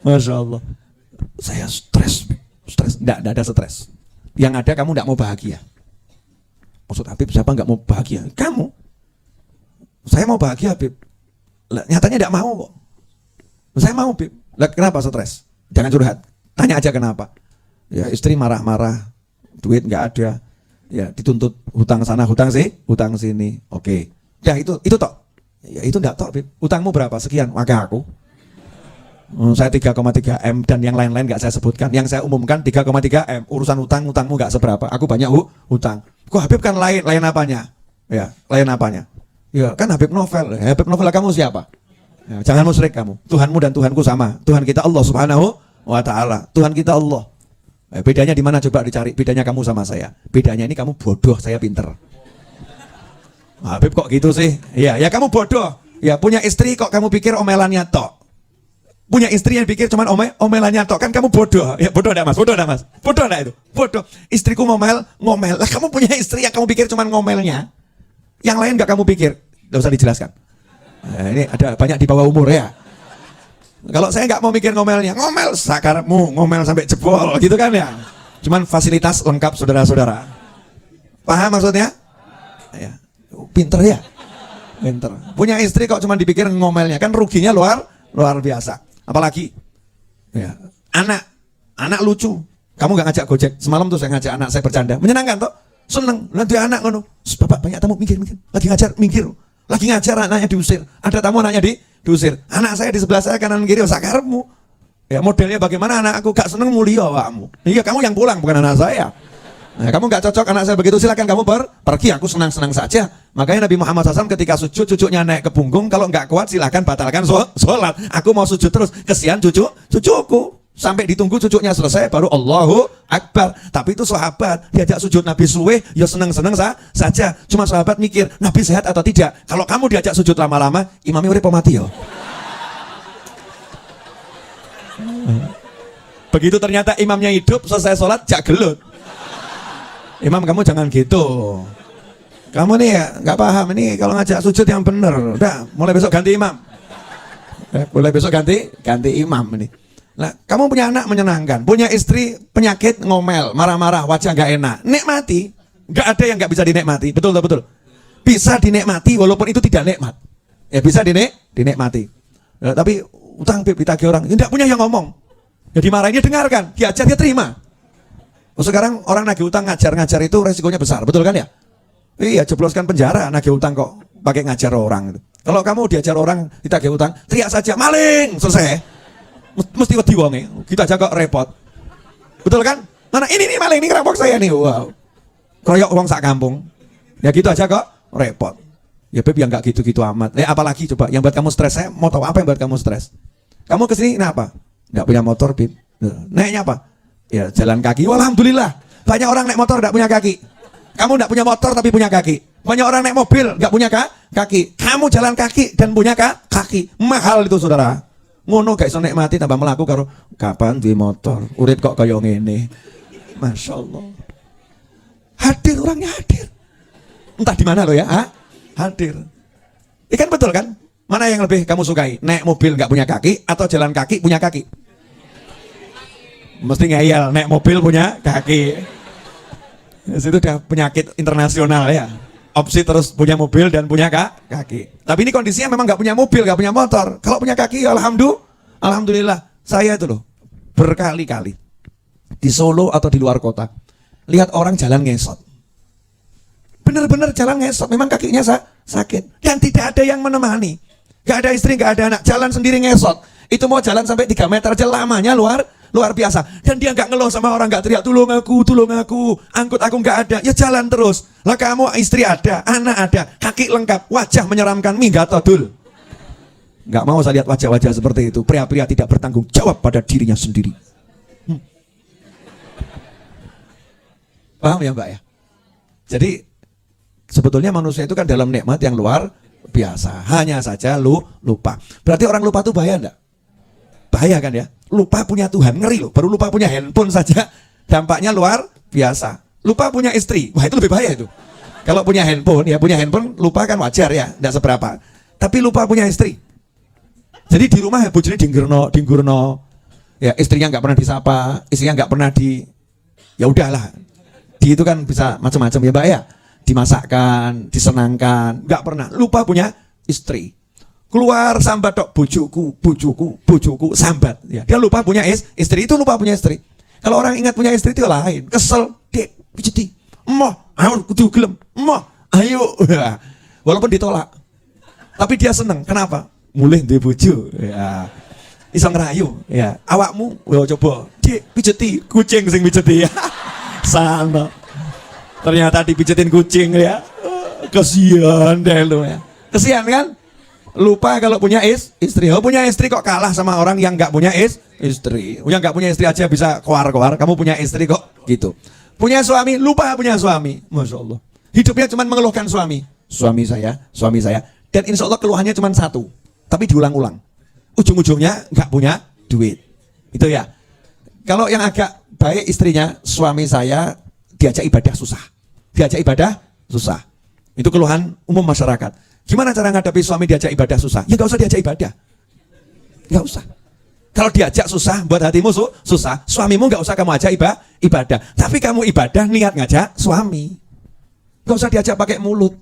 Speaker 1: Masya Allah. Saya stres. Enggak ada stres. Yang ada kamu enggak mau bahagia. Maksud Habib siapa enggak mau bahagia? Kamu. Saya mau bahagia Habib. Nyatanya enggak mau kok. Saya mau Habib. Lah kenapa stres? Jangan curhat. Tanya aja kenapa. Ya istri marah-marah, duit enggak ada. Ya dituntut hutang sana, hutang sini. Oke. Ya itu tok. Ya itu enggak tok Habib. Hutangmu berapa? Sekian. Maka aku saya 3,3 M dan yang lain-lain nggak saya sebutkan. Yang saya umumkan 3,3 M. Urusan utangmu nggak seberapa. Aku banyak hutang. Kok Habib kan lain apanya? Ya, lain apanya? Ya kan Habib Novel. Habib Novel kamu siapa? Ya, jangan musyrik kamu. Tuhanmu dan Tuhanku sama. Tuhan kita Allah Subhanahu wa Ta'ala. Tuhan kita Allah. Bedanya di mana coba dicari? Bedanya kamu sama saya. Bedanya ini kamu bodoh, saya pinter. Habib kok gitu sih? Ya kamu bodoh. Ya punya istri kok kamu pikir omelannya tok. Punya istri yang pikir cuman omelannya tok, kan kamu bodoh. Ya bodoh enggak mas? Bodoh enggak itu? Bodoh. Istriku ngomel. Lah kamu punya istri yang kamu pikir cuman ngomelnya. Yang lain enggak kamu pikir. Enggak usah dijelaskan. Nah, ini ada banyak di bawah umur ya. Kalau saya enggak mau mikir ngomelnya, ngomel sakarmu, ngomel sampai jebol gitu kan ya. Cuman fasilitas lengkap saudara-saudara. Paham maksudnya? Ya. Pinter ya? Pinter. Punya istri kok cuman dipikir ngomelnya, kan ruginya luar biasa. Apalagi ya, anak lucu. Kamu gak ngajak Gojek. Semalam tuh saya ngajak anak saya bercanda. Menyenangkan toh? Seneng. Nanti anak ngono. Bapak banyak tamu, mikir. Lagi ngajar, mikir. Lagi ngajar anaknya diusir. Ada tamu anaknya diusir. Anak saya di sebelah saya kanan kiri sakarepmu. Ya modelnya bagaimana anak aku gak seneng mulia awakmu. Iya kamu yang pulang bukan anak saya. Nah, kamu gak cocok anak saya begitu, silakan kamu pergi, aku senang-senang saja. Makanya Nabi Muhammad SAW ketika sujud, cucunya naik ke punggung, kalau gak kuat silakan batalkan sholat. Aku mau sujud terus, kesian cucuku. Sampai ditunggu cucunya selesai, baru Allahu Akbar. Tapi itu sahabat, diajak sujud Nabi suwe, ya senang-senang saja. Cuma sahabat mikir, Nabi sehat atau tidak. Kalau kamu diajak sujud lama-lama, imamnya urip mati ya. Begitu ternyata imamnya hidup, selesai sholat, jak gelut. Imam kamu jangan gitu. Kamu nih ya nggak paham ini kalau ngajak sujud yang bener. Udah mulai besok ganti imam. Mulai besok ganti imam ini. Nah kamu punya anak menyenangkan, punya istri penyakit ngomel, marah-marah, wajah nggak enak. Nikmati. Nggak ada yang nggak bisa dinikmati. Betul. Bisa dinikmati walaupun itu tidak nikmat. Ya bisa dinikmati. Tapi utang ditagih orang, tidak punya yang ngomong. Ya dimarahin dia dengarkan, diajar dia terima. Sekarang orang nagih utang ngajar itu resikonya besar, betul kan ya? Iya, jebloskan penjara nagih utang kok pakai ngajar orang itu. Kalau kamu diajar orang ditagih utang, teriak saja maling, selesai. Mesti wedi wonge. Kita aja kok repot. Betul kan? Mana ini nih maling, ini ngerampok saya nih. Wow. Kroyok uang sak kampung. Ya gitu aja kok repot. Ya Beb yang enggak gitu-gitu amat. Apalagi coba yang buat kamu stres, saya mau tahu apa yang buat kamu stres. Kamu kesini kenapa? Enggak punya motor, Beb. Naiknya apa? Ya jalan kaki, alhamdulillah. Banyak orang naik motor gak punya kaki. Kamu gak punya motor tapi punya kaki. Banyak orang naik mobil gak punya kaki. Kamu jalan kaki dan punya kaki. Mahal itu saudara. Ngono gak iso nikmati tambah melaku karo kapan duwe motor. Urip kok kaya ngene. Masya Allah. Hadir orangnya hadir. Entah di mana lo ya, hadir. Ikan betul kan? Mana yang lebih kamu sukai? Naik mobil gak punya kaki atau jalan kaki punya kaki? Mesti ngeyel, naik mobil punya kaki. Itu udah penyakit internasional ya. Opsi terus punya mobil dan punya kaki. Tapi ini kondisinya memang gak punya mobil, gak punya motor. Kalau punya kaki, alhamdulillah. Saya itu loh, berkali-kali di Solo atau di luar kota, lihat orang jalan ngesot. Bener-bener jalan ngesot, memang kakinya sakit. Dan tidak ada yang menemani. Gak ada istri, gak ada anak, jalan sendiri ngesot. Itu mau jalan sampai 3 meter aja lamanya luar luar biasa. Dan dia nggak ngeluh sama orang, nggak teriak tolong aku, angkut aku nggak ada, ya jalan terus. Lah kamu istri ada, anak ada, kaki lengkap, wajah menyeramkan, minggat todul. Nggak mau saya lihat wajah-wajah seperti itu. Pria-pria tidak bertanggung jawab pada dirinya sendiri. Paham ya Mbak ya? Jadi sebetulnya manusia itu kan dalam nikmat yang luar biasa. Hanya saja lupa. Berarti orang lupa itu bahaya enggak? Bahaya kan ya? Lupa punya Tuhan, ngeri loh. Baru lupa punya handphone saja dampaknya luar biasa. Lupa punya istri, wah itu lebih bahaya itu. Kalau punya handphone, ya punya handphone lupa kan wajar ya, enggak seberapa. Tapi lupa punya istri. Jadi di rumah ya bojone dinggurno. Ya istrinya nggak pernah disapa, istrinya nggak pernah ya udahlah. Itu kan bisa macam-macam ya Mbak ya, dimasakkan, disenangkan, nggak pernah lupa punya istri. Keluar sambat tok, bojoku sambat ya. Dia lupa punya istri, itu lupa punya istri. Kalau orang ingat punya istri itu lain, kesel, dek pijeti, emoh, ayo kudu gelem, emoh, ayo. Walaupun ditolak, tapi dia seneng. Kenapa? Mulih duwe bojo ya. Iso ngerayu ya. Awakmu yo coba, dek pijeti, kucing sing pijeti ya. Sana ternyata dipijetin kucing ya. Kasihan deh lu ya. Kasihan kan? Lupa kalau punya istri. Oh, punya istri kok kalah sama orang yang nggak punya istri. Yang nggak punya istri aja bisa keluar. Kamu punya istri kok gitu. Punya suami, lupa punya suami. Masya Allah. Hidupnya cuma mengeluhkan suami. Suami saya. Dan insya Allah keluhannya cuma satu. Tapi diulang-ulang. Ujung-ujungnya nggak punya duit. Itu ya. Kalau yang agak baik istrinya, suami saya diajak ibadah susah. Itu keluhan umum masyarakat. Gimana cara ngadapi suami diajak ibadah susah? Ya gak usah diajak ibadah. Gak usah. Kalau diajak susah, buat hatimu susah, suamimu gak usah kamu ajak ibadah. Tapi kamu ibadah niat ngajak suami. Gak usah diajak pakai mulut.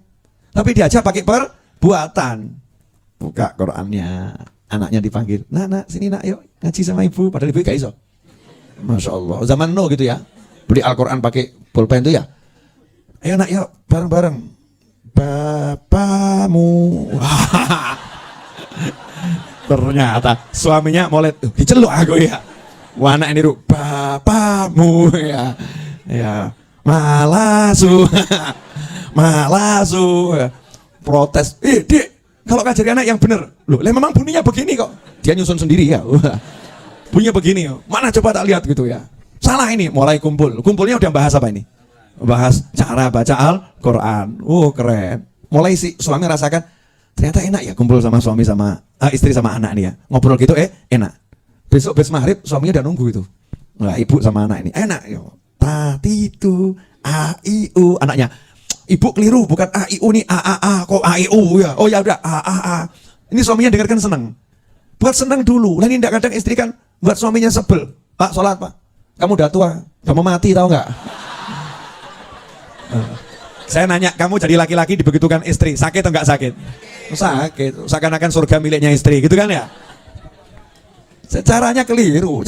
Speaker 1: Tapi diajak pakai perbuatan. Buka Qur'annya, anaknya dipanggil. Nak, sini nak, yuk ngaji sama ibu. Padahal ibu gak iso. Masya Allah, zaman no gitu ya. Beli Al-Quran pakai pulpen itu ya. Ayo nak, yuk bareng-bareng. Bapamu. Ternyata suaminya mulai diceluk aku ya. Wah anak ini bapamu ya. Ya, malasu. Protes. Dik, kalau ngajari anak yang bener. Loh, memang bunyinya begini kok. Dia nyusun sendiri ya. Bunyinya begini. Mana coba tak lihat gitu ya. Salah ini, mulai kumpul. Kumpulnya udah bahas apa ini? Bahas cara baca Al-Quran. Keren. Mulai si suami rasakan ternyata enak ya kumpul sama suami sama istri sama anak nih ya. Ngobrol gitu enak. Besok maghrib suaminya udah nunggu itu. Nah, ibu sama anak ini enak yo. Tatitu a i u anaknya. Ibu keliru bukan a i u nih a kok a i u ya. Oh ya udah a. Ini suaminya dengarkan senang. Buat senang dulu. Lah ini enggak kadang istri kan buat suaminya sebel. Pak sholat pak. Kamu udah tua, kamu mati tahu nggak? Saya nanya, kamu jadi laki-laki dibegitukan istri, sakit atau nggak sakit? Sakit, seakan-akan surga miliknya istri, gitu kan ya? Caranya keliru.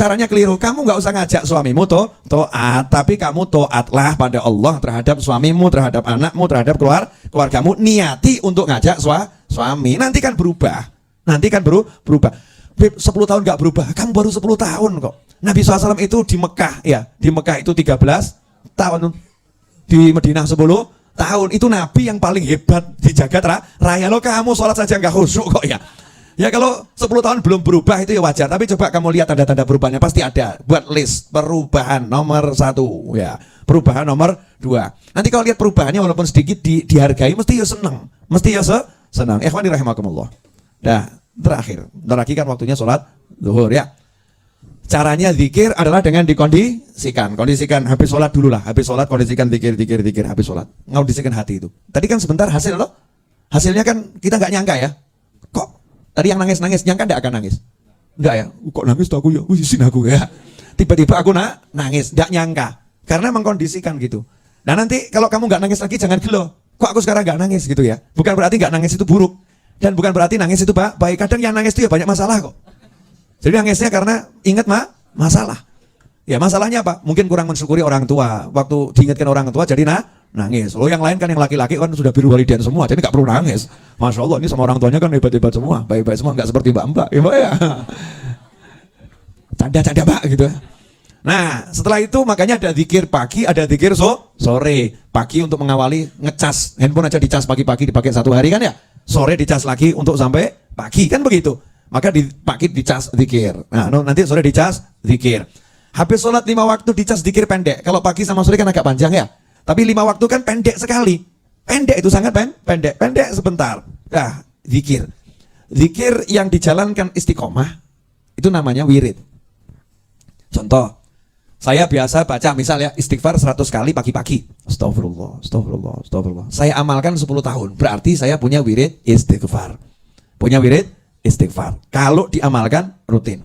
Speaker 1: Kamu nggak usah ngajak suamimu taat, tapi kamu taatlah pada Allah terhadap suamimu, terhadap anakmu, terhadap keluargamu. Niati untuk ngajak suami. Nanti kan berubah. Beb, 10 tahun nggak berubah, kamu baru 10 tahun kok. Nabi SAW itu di Mekah ya, di Mekah itu 13 tahun, di Madinah 10 tahun. Itu Nabi yang paling hebat di jagat raya. Lo kamu sholat saja nggak khusyuk kok ya. Ya kalau 10 tahun belum berubah itu ya wajar. Tapi coba kamu lihat tanda-tanda perubahannya pasti ada. Buat list perubahan nomor 1 ya, perubahan nomor 2. Nanti kalau lihat perubahannya walaupun sedikit dihargai, mesti ya senang, senang. Ikhwani rahimakumullah. Dah. Terakhir, bentar lagi kan waktunya sholat zuhur ya. Caranya zikir adalah dengan dikondisikan. Habis sholat dulu lah. Habis sholat kondisikan zikir. Habis sholat kondisikan hati itu. Tadi kan sebentar hasil loh. Hasilnya kan kita nggak nyangka ya. Kok tadi yang nangis nyangka nggak akan nangis? Enggak ya. Kok nangis tuh aku ya? Izin aku ya. Tiba-tiba aku nangis. Nggak nyangka. Karena mengkondisikan gitu. Nah nanti kalau kamu nggak nangis lagi jangan gelo. Kok aku sekarang nggak nangis gitu ya? Bukan berarti nggak nangis itu buruk. Dan bukan berarti nangis itu baik. Kadang yang nangis itu ya banyak masalah kok. Jadi nangisnya karena ingat masalah. Ya masalahnya apa? Mungkin kurang mensyukuri orang tua. Waktu diingatkan orang tua jadi nangis. Oh yang lain kan yang laki-laki kan sudah biru walidain semua. Jadi gak perlu nangis. Masya Allah ini sama orang tuanya kan hebat-hebat semua. Baik-baik semua. Gak seperti mbak-mbak. Ya mbak ya. Canda mbak gitu. Nah, setelah itu makanya ada zikir pagi, ada zikir sore. Pagi untuk mengawali ngecas. Handphone aja dicas pagi-pagi dipakai 1 hari kan ya. Sore dicas lagi untuk sampai pagi kan begitu. Maka di pagi dicas zikir. Nah, nanti sore dicas zikir. Habis sholat 5 waktu dicas zikir pendek. Kalau pagi sama sore kan agak panjang ya. Tapi 5 waktu kan pendek sekali. Pendek itu sangat pendek. Pendek sebentar. Nah, zikir. Zikir yang dijalankan istiqomah itu namanya wirid. Contoh, saya biasa baca misal ya istighfar 100 kali pagi-pagi. Astagfirullah, astagfirullah, astagfirullah. Saya amalkan 10 tahun. Berarti saya punya wirid istighfar. Punya wirid istighfar. Kalau diamalkan rutin.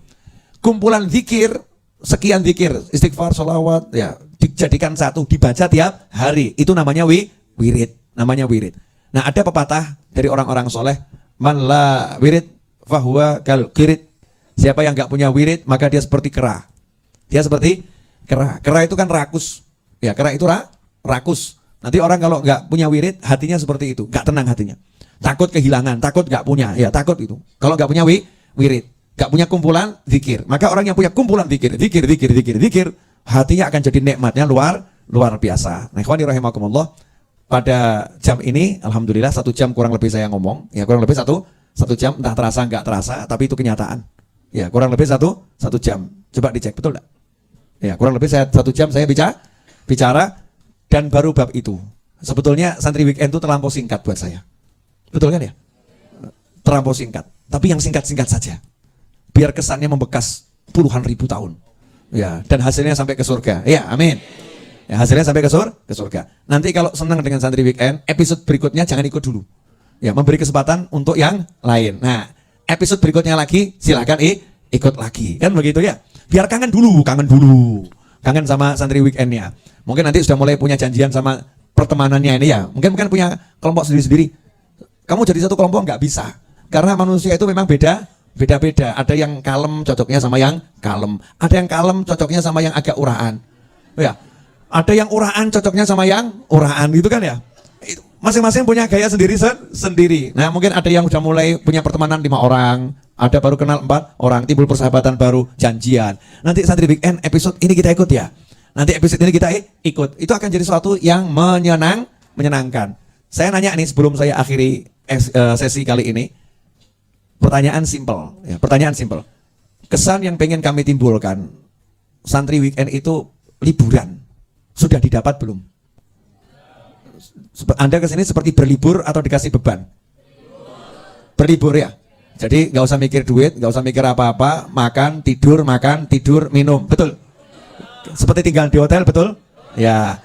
Speaker 1: Kumpulan zikir, sekian zikir, istighfar, sholawat, ya dijadikan satu, dibaca tiap hari. Itu namanya wirid. Namanya wirid. Nah, ada pepatah dari orang-orang soleh, man la wirid fahuwa kal kirid. Siapa yang nggak punya wirid, maka dia seperti kera. Dia seperti kera. Kera itu kan rakus. Ya, kera itu rakus. Nanti orang kalau nggak punya wirid, hatinya seperti itu, nggak tenang hatinya. Takut kehilangan, takut nggak punya, ya takut itu. Kalau nggak punya wirid, nggak punya kumpulan zikir, maka orang yang punya kumpulan zikir, hatinya akan jadi nikmatnya luar biasa. Nah, ikhwani rahimakumullah, pada jam ini, alhamdulillah 1 jam kurang lebih saya ngomong, ya kurang lebih satu jam, entah terasa nggak terasa, tapi itu kenyataan. Ya kurang lebih satu jam. Coba dicek, betul nggak? Ya kurang lebih 1 jam saya bicara dan baru bab itu. Sebetulnya santri weekend itu terlampau singkat buat saya. Betul kan ya? Terlampau singkat. Tapi yang singkat-singkat saja. Biar kesannya membekas puluhan ribu tahun. Ya, dan hasilnya sampai ke surga. Ya, amin. Ya, hasilnya sampai ke surga. Nanti kalau senang dengan santri weekend, episode berikutnya jangan ikut dulu. Ya, memberi kesempatan untuk yang lain. Nah, episode berikutnya lagi silakan ikut lagi. Kan begitu ya? Biar kangen dulu. Kangen sama santri weekendnya. Mungkin nanti sudah mulai punya janjian sama pertemanannya ini ya. Mungkin punya kelompok sendiri-sendiri. Kamu jadi satu kelompok nggak bisa. Karena manusia itu memang beda-beda. Ada yang kalem cocoknya sama yang kalem. Ada yang kalem cocoknya sama yang agak uraan. Ya. Ada yang uraan cocoknya sama yang uraan gitu kan ya. Masing-masing punya gaya sendiri. Nah, mungkin ada yang udah mulai punya pertemanan 5 orang, ada baru kenal 4 orang, timbul persahabatan baru, janjian. Nanti santri weekend episode ini kita ikut ya. Nanti episode ini kita ikut. Itu akan jadi sesuatu yang menyenangkan. Saya nanya nih sebelum saya akhiri sesi kali ini. Pertanyaan simpel. Kesan yang pengen kami timbulkan, santri weekend itu liburan. Sudah didapat belum? Anda kesini seperti berlibur atau dikasih beban? Berlibur ya. Jadi nggak usah mikir duit, nggak usah mikir apa-apa, makan, tidur, minum, betul? Seperti tinggal di hotel, betul? Ya.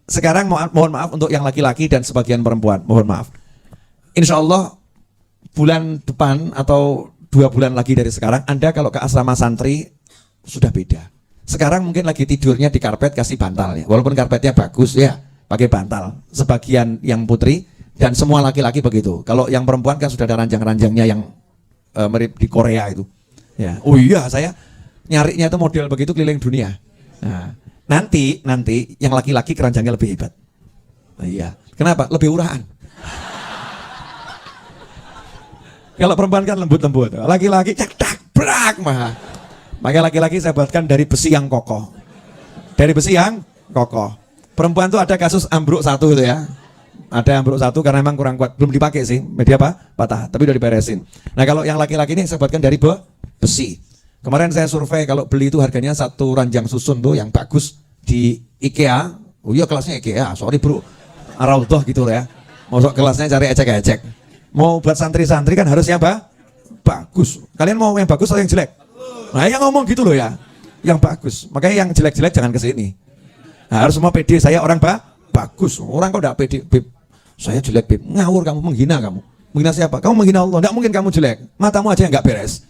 Speaker 1: Sekarang mohon maaf untuk yang laki-laki dan sebagian perempuan, mohon maaf. Insya Allah bulan depan atau 2 bulan lagi dari sekarang, Anda kalau ke asrama santri sudah beda. Sekarang mungkin lagi tidurnya di karpet kasih bantal ya, walaupun karpetnya bagus ya, pakai bantal. Sebagian yang putri dan semua laki-laki begitu. Kalau yang perempuan kan sudah ada ranjang-ranjangnya yang mirip di Korea itu. Ya, oh iya saya nyarinya itu model begitu keliling dunia. Nah, nanti yang laki-laki keranjangnya lebih hebat. Nah, iya. Kenapa? Lebih urahan. Kalau perempuan kan lembut-lembut, laki-laki cek brak mah. Maka laki-laki saya buatkan dari besi yang kokoh. Dari besi yang kokoh. Perempuan tuh ada kasus ambruk 1 itu ya. Ada ambruk 1 karena memang kurang kuat, belum dipakai sih. Media patah, tapi udah diberesin. Nah, kalau yang laki-laki ini saya buatkan dari besi. Kemarin saya survei kalau beli itu harganya 1 ranjang susun tuh yang bagus di IKEA. Oh iya kelasnya IKEA, sorry bro. Raudhah gitu ya. Masuk kelasnya cari ecek-ecek. Mau buat santri-santri kan harusnya bagus. Kalian mau yang bagus atau yang jelek? Nah, yang ngomong gitu loh ya. Yang bagus. Makanya yang jelek-jelek jangan kesini. Nah, harus semua pede, saya orang bagus. Orang kok enggak pede, Beb. Saya jelek, Beb. Ngawur kamu, menghina kamu. Menghina siapa? Kamu menghina Allah. Enggak mungkin kamu jelek. Matamu aja yang enggak beres.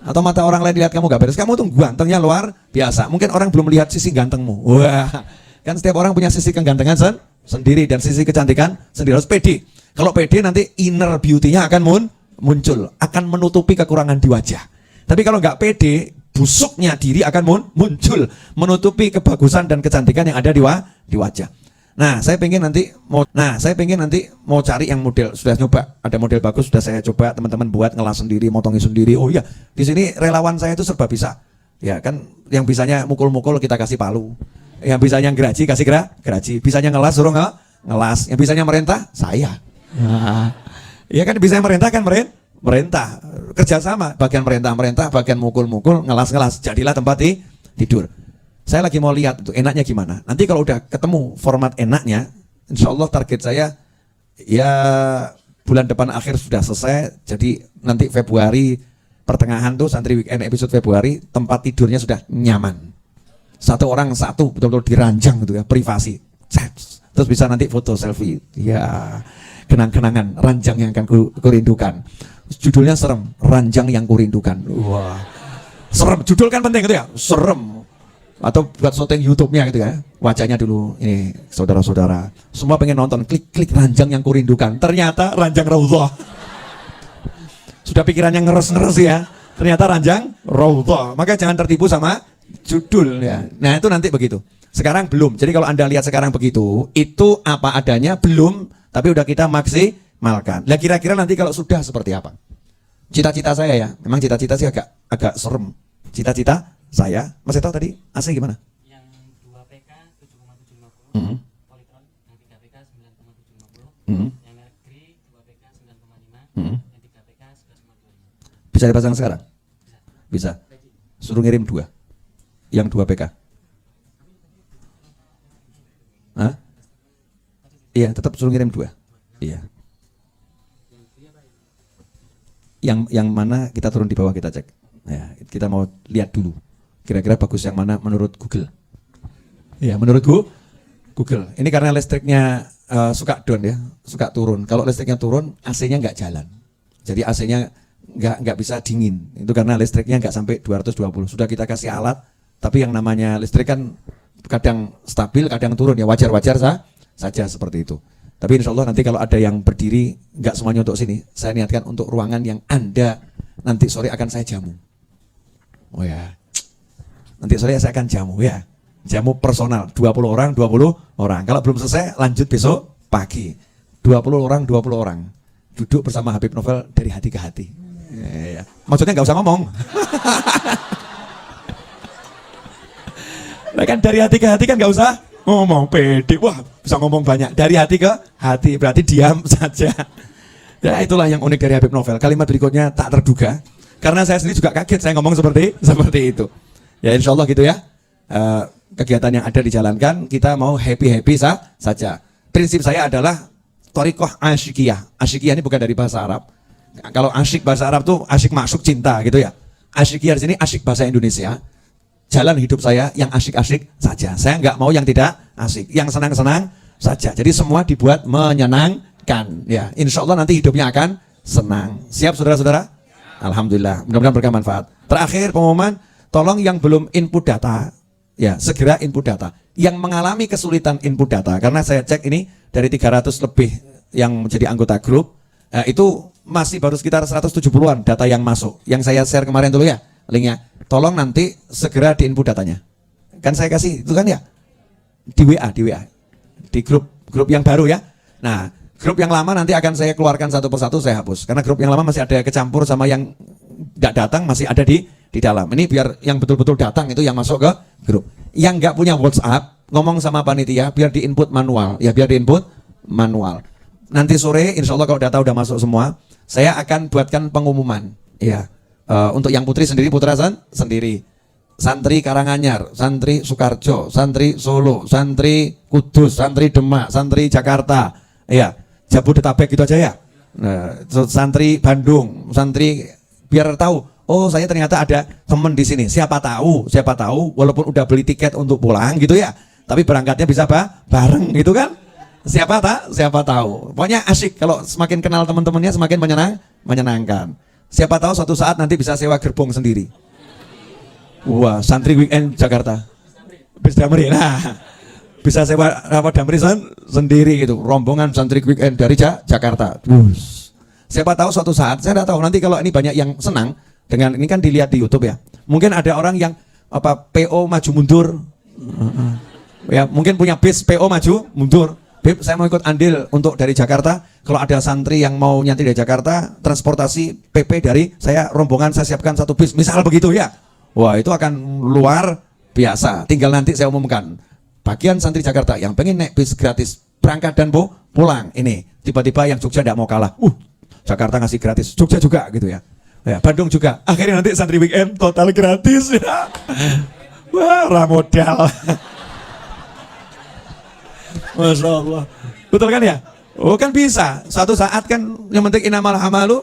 Speaker 1: Atau mata orang lain lihat kamu enggak beres. Kamu tuh gantengnya luar biasa. Mungkin orang belum melihat sisi gantengmu. Wah. Kan setiap orang punya sisi kegantengan sendiri dan sisi kecantikan sendiri. Harus pede. Kalau pede nanti inner beauty-nya akan muncul, akan menutupi kekurangan di wajah. Tapi kalau enggak pede, busuknya diri akan muncul, menutupi kebagusan dan kecantikan yang ada di wajah. Nah, saya pengen nanti mau cari yang model, sudah nyoba, ada model bagus sudah saya coba, teman-teman buat ngelas sendiri, motongi sendiri. Oh iya, di sini relawan saya itu serba bisa. Ya kan yang bisanya mukul-mukul kita kasih palu. Yang bisanya geraji kasih geraji. Bisanya ngelas suruh ngelas. Yang bisanya merintah saya. Nah, ya kan bisanya merintah kan merintah. Kerjasama, bagian merintah, bagian mukul-mukul, ngelas. Jadilah tempat tidur. Saya lagi mau lihat itu enaknya gimana. Nanti kalau udah ketemu format enaknya, insya Allah target saya ya bulan depan akhir sudah selesai. Jadi nanti Februari pertengahan tuh santri weekend episode Februari tempat tidurnya sudah nyaman. Satu orang satu betul-betul diranjang gitu ya, privasi. Terus bisa nanti foto selfie. Ya, kenang-kenangan ranjang yang akan kurindukan. Judulnya serem, ranjang yang kurindukan. Wah. Serem, judul kan penting gitu ya. Serem. Atau buat syuting YouTube-nya gitu ya. Wajahnya dulu ini saudara-saudara. Semua pengen nonton, klik ranjang yang kurindukan. Ternyata ranjang Raudhah. Sudah pikirannya ngeres-ngeres ya. Ternyata ranjang Raudhah. Maka jangan tertipu sama judul ya. Nah, itu nanti begitu. Sekarang belum. Jadi kalau Anda lihat sekarang begitu, itu apa adanya belum, tapi udah kita maksimalkan. Nah, kira-kira nanti kalau sudah seperti apa? Cita-cita saya ya. Memang cita-cita sih agak serem. Cita-cita saya, Mas Eto tadi AC gimana?
Speaker 3: Yang 2 PK 7,750, Polytron yang 3 PK 9,750, yang negeri 2 PK 9,5, yang 3 PK 11,25.
Speaker 1: Bisa dipasang sekarang? Bisa. Suruh ngirim 2. Yang 2 PK. Hah? Iya, tetap suruh ngirim 2. Iya. Yang mana kita turun di bawah kita cek. Ya, kita mau lihat dulu. Kira-kira bagus yang mana menurut Google. Ya, menurut Google. Ini karena listriknya suka down ya, suka turun. Kalau listriknya turun, AC-nya nggak jalan. Jadi AC-nya nggak bisa dingin. Itu karena listriknya nggak sampai 220. Sudah kita kasih alat, tapi yang namanya listrik kan kadang stabil, kadang turun ya, wajar-wajar saja seperti itu. Tapi insya Allah nanti kalau ada yang berdiri, nggak semuanya untuk sini. Saya niatkan untuk ruangan yang Anda nanti sore akan saya jamu. Oh ya, nanti sore saya akan jamu ya. Jamu personal, 20 orang. Kalau belum selesai, lanjut besok pagi. 20 orang. Duduk bersama Habib Novel dari hati ke hati. Ya. Maksudnya nggak usah ngomong. Nah kan dari hati ke hati kan nggak usah ngomong, pede. Wah, bisa ngomong banyak. Dari hati ke hati, berarti diam saja. Ya itulah yang unik dari Habib Novel. Kalimat berikutnya tak terduga. Karena saya sendiri juga kaget saya ngomong seperti itu. Ya insya Allah gitu ya. Kegiatan yang ada dijalankan, kita mau happy saja. Prinsip saya adalah thariqah asyikiyah. Asyikiyah ini bukan dari bahasa Arab. Kalau asyik bahasa Arab tuh asyik masuk cinta gitu ya. Asyikiyah di sini asyik bahasa Indonesia. Jalan hidup saya yang asyik-asyik saja. Saya nggak mau yang tidak asyik, yang senang-senang saja. Jadi semua dibuat menyenangkan. Ya, insya Allah nanti hidupnya akan senang. Siap saudara-saudara? Alhamdulillah. Mudah-mudahan berkah manfaat. Terakhir pengumuman, tolong yang belum input data, ya segera input data. Yang mengalami kesulitan input data, karena saya cek ini dari 300 lebih yang menjadi anggota grup, itu masih baru sekitar 170-an data yang masuk. Yang saya share kemarin dulu ya, linknya. Tolong nanti segera di input datanya. Kan saya kasih itu kan ya di WA, di grup yang baru ya. Nah, grup yang lama nanti akan saya keluarkan satu persatu, saya hapus. Karena grup yang lama masih ada kecampur sama yang tidak datang, masih ada di dalam. Ini biar yang betul-betul datang itu yang masuk ke grup. Yang nggak punya WhatsApp, ngomong sama panitia biar di input manual. Ya biar di input manual. Nanti sore, insya Allah kalau data udah masuk semua, saya akan buatkan pengumuman. Ya. Untuk yang putri sendiri, putra sendiri, santri Karanganyar, santri Sukarjo, santri Solo, santri Kudus, santri Demak, santri Jakarta, ya Jabodetabek gitu aja ya. Nah, santri Bandung, santri biar tahu. Oh saya ternyata ada teman di sini. Siapa tahu, walaupun udah beli tiket untuk pulang gitu ya, tapi berangkatnya bisa bareng gitu kan? Siapa tahu. Pokoknya asik kalau semakin kenal teman-temannya semakin menyenangkan. Siapa tahu suatu saat nanti bisa sewa gerbong sendiri. Wah, santri weekend Jakarta. Bis Damri. Nah, bisa sewa Damri sendiri gitu. Rombongan santri weekend dari Jakarta. Siapa tahu suatu saat, saya tidak tahu nanti kalau ini banyak yang senang dengan ini kan dilihat di YouTube ya. Mungkin ada orang yang PO maju mundur. Ya, mungkin punya bis PO maju mundur. Beb, saya mau ikut andil untuk dari Jakarta. Kalau ada santri yang mau nyantri dari Jakarta, transportasi PP dari saya rombongan saya siapkan satu bis, misal begitu ya. Wah, itu akan luar biasa. Tinggal nanti saya umumkan. Bagian santri Jakarta yang pengen naik bis gratis berangkat dan pulang, ini tiba-tiba yang Jogja tidak mau kalah. Jakarta ngasih gratis, Jogja juga gitu ya. Ya, Bandung juga. Akhirnya nanti santri weekend total gratis. Wah, modal. Masya Allah. Betul kan ya? Oh kan bisa. Suatu saat kan yang penting inamal amalu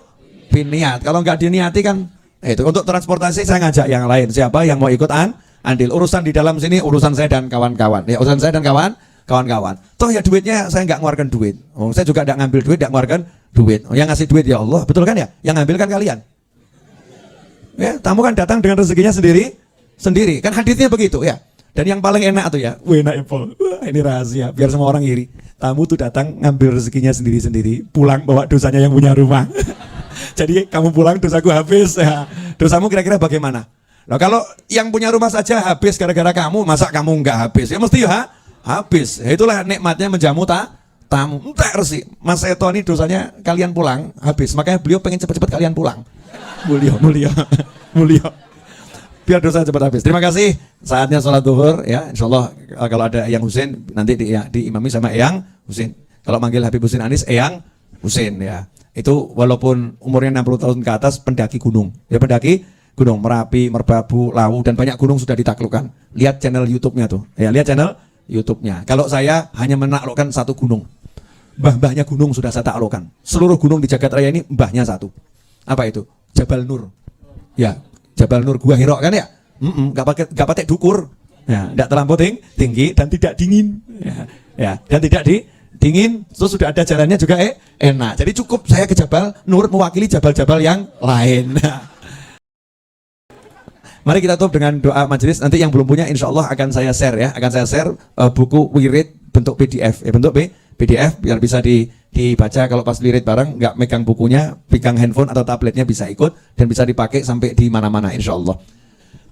Speaker 1: biniat. Kalau nggak diniati kan itu. Untuk transportasi saya ngajak yang lain. Siapa yang mau ikut andil. Urusan di dalam sini urusan saya dan kawan-kawan. Ya, urusan saya dan kawan-kawan. Toh ya duitnya saya nggak ngeluarkan duit. Saya juga nggak ngambil duit, nggak ngeluarkan duit. Yang ngasih duit ya Allah. Betul kan ya? Yang ngambil kan kalian. Ya, tamu kan datang dengan rezekinya sendiri. Kan hadisnya begitu ya. Dan yang paling enak tuh ya, enak Epol. Wah, ini rahasia, biar semua orang iri. Tamu tuh datang ngambil rezekinya sendiri-sendiri, pulang bawa dosanya yang punya rumah. Jadi kamu pulang dosaku habis ya. Dosamu kira-kira bagaimana? Nah, kalau yang punya rumah saja habis gara-gara kamu, masa kamu nggak habis? Ya mesti ya habis. Ya, itulah nikmatnya menjamu tamu. Entar sih, Mas Eto ini dosanya kalian pulang habis. Makanya beliau pengen cepat-cepat kalian pulang. Mulia. Biar dosa cepat habis. Terima kasih. Saatnya sholat zuhur ya. Insyaallah kalau ada Eyang Husin nanti diimami sama Eyang Husin. Kalau manggil Habib Husin Anis, Eyang Husin ya. Itu walaupun umurnya 60 tahun ke atas pendaki gunung. Ya pendaki gunung Merapi, Merbabu, Lawu dan banyak gunung sudah ditaklukkan. Lihat channel YouTube-nya tuh. Ya, lihat channel YouTube-nya. Kalau saya hanya menaklukkan satu gunung. Mbah-mbahnya gunung sudah saya taklukkan. Seluruh gunung di jagat raya ini mbahnya satu. Apa itu? Jabal Nur. Ya, Jabal Nur Gua Hiro kan ya? Gak pakai dukur. Ya, tidak terlampau tinggi dan tidak dingin. Ya, dan tidak dingin. Terus sudah ada jalannya juga enak. Jadi cukup saya ke Jabal Nur mewakili jabal-jabal yang lain. Mari kita tutup dengan doa majelis. Nanti yang belum punya insya Allah akan saya share ya. Akan saya share buku wirid bentuk PDF. Bentuk PDF biar bisa dibaca kalau pas wirid bareng, nggak megang bukunya, pegang handphone atau tabletnya bisa ikut dan bisa dipakai sampai di mana-mana insya Allah.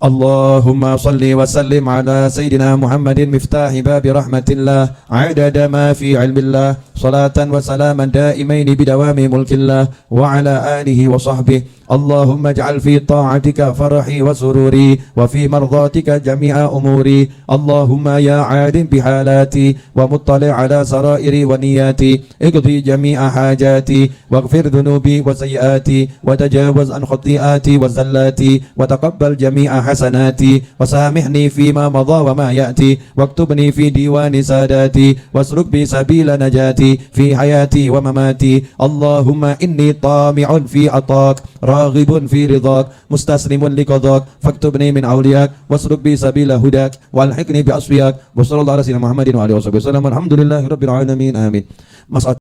Speaker 1: Allahumma salli wa sallim ala Sayyidina Muhammadin miftahi babi rahmatillah adada ma fi ilmillah salatan wa salaman daimaini bidawami mulkillah wa ala alihi wa sahbihi Allahumma ij'al fi ta'atika farahi wa sururi wa fi mardatika jami'a umuri Allahumma ya alim bihalati wa muttali' ala sarairi wa niyati iqdi jami'a hajati waghfir dhunubi wa sayyiati wa tajawaz an khati'ati wa zallati wa taqabbal jami'a حسناتي وسامحني فيما مضى وما يأتي واكتبني في ديوان ساداتي واسلك بي سبيل نجاتي في حياتي ومماتي اللهم إني طامع في عطاك راغب في رضاك مستسلم لقضاك فاكتبني من أولياك واسلك بي سبيل هداك والحقني بأصفياك وصلى الله على سيدنا محمد وعلى آله وصحبه وسلم الحمد لله رب العالمين آمين.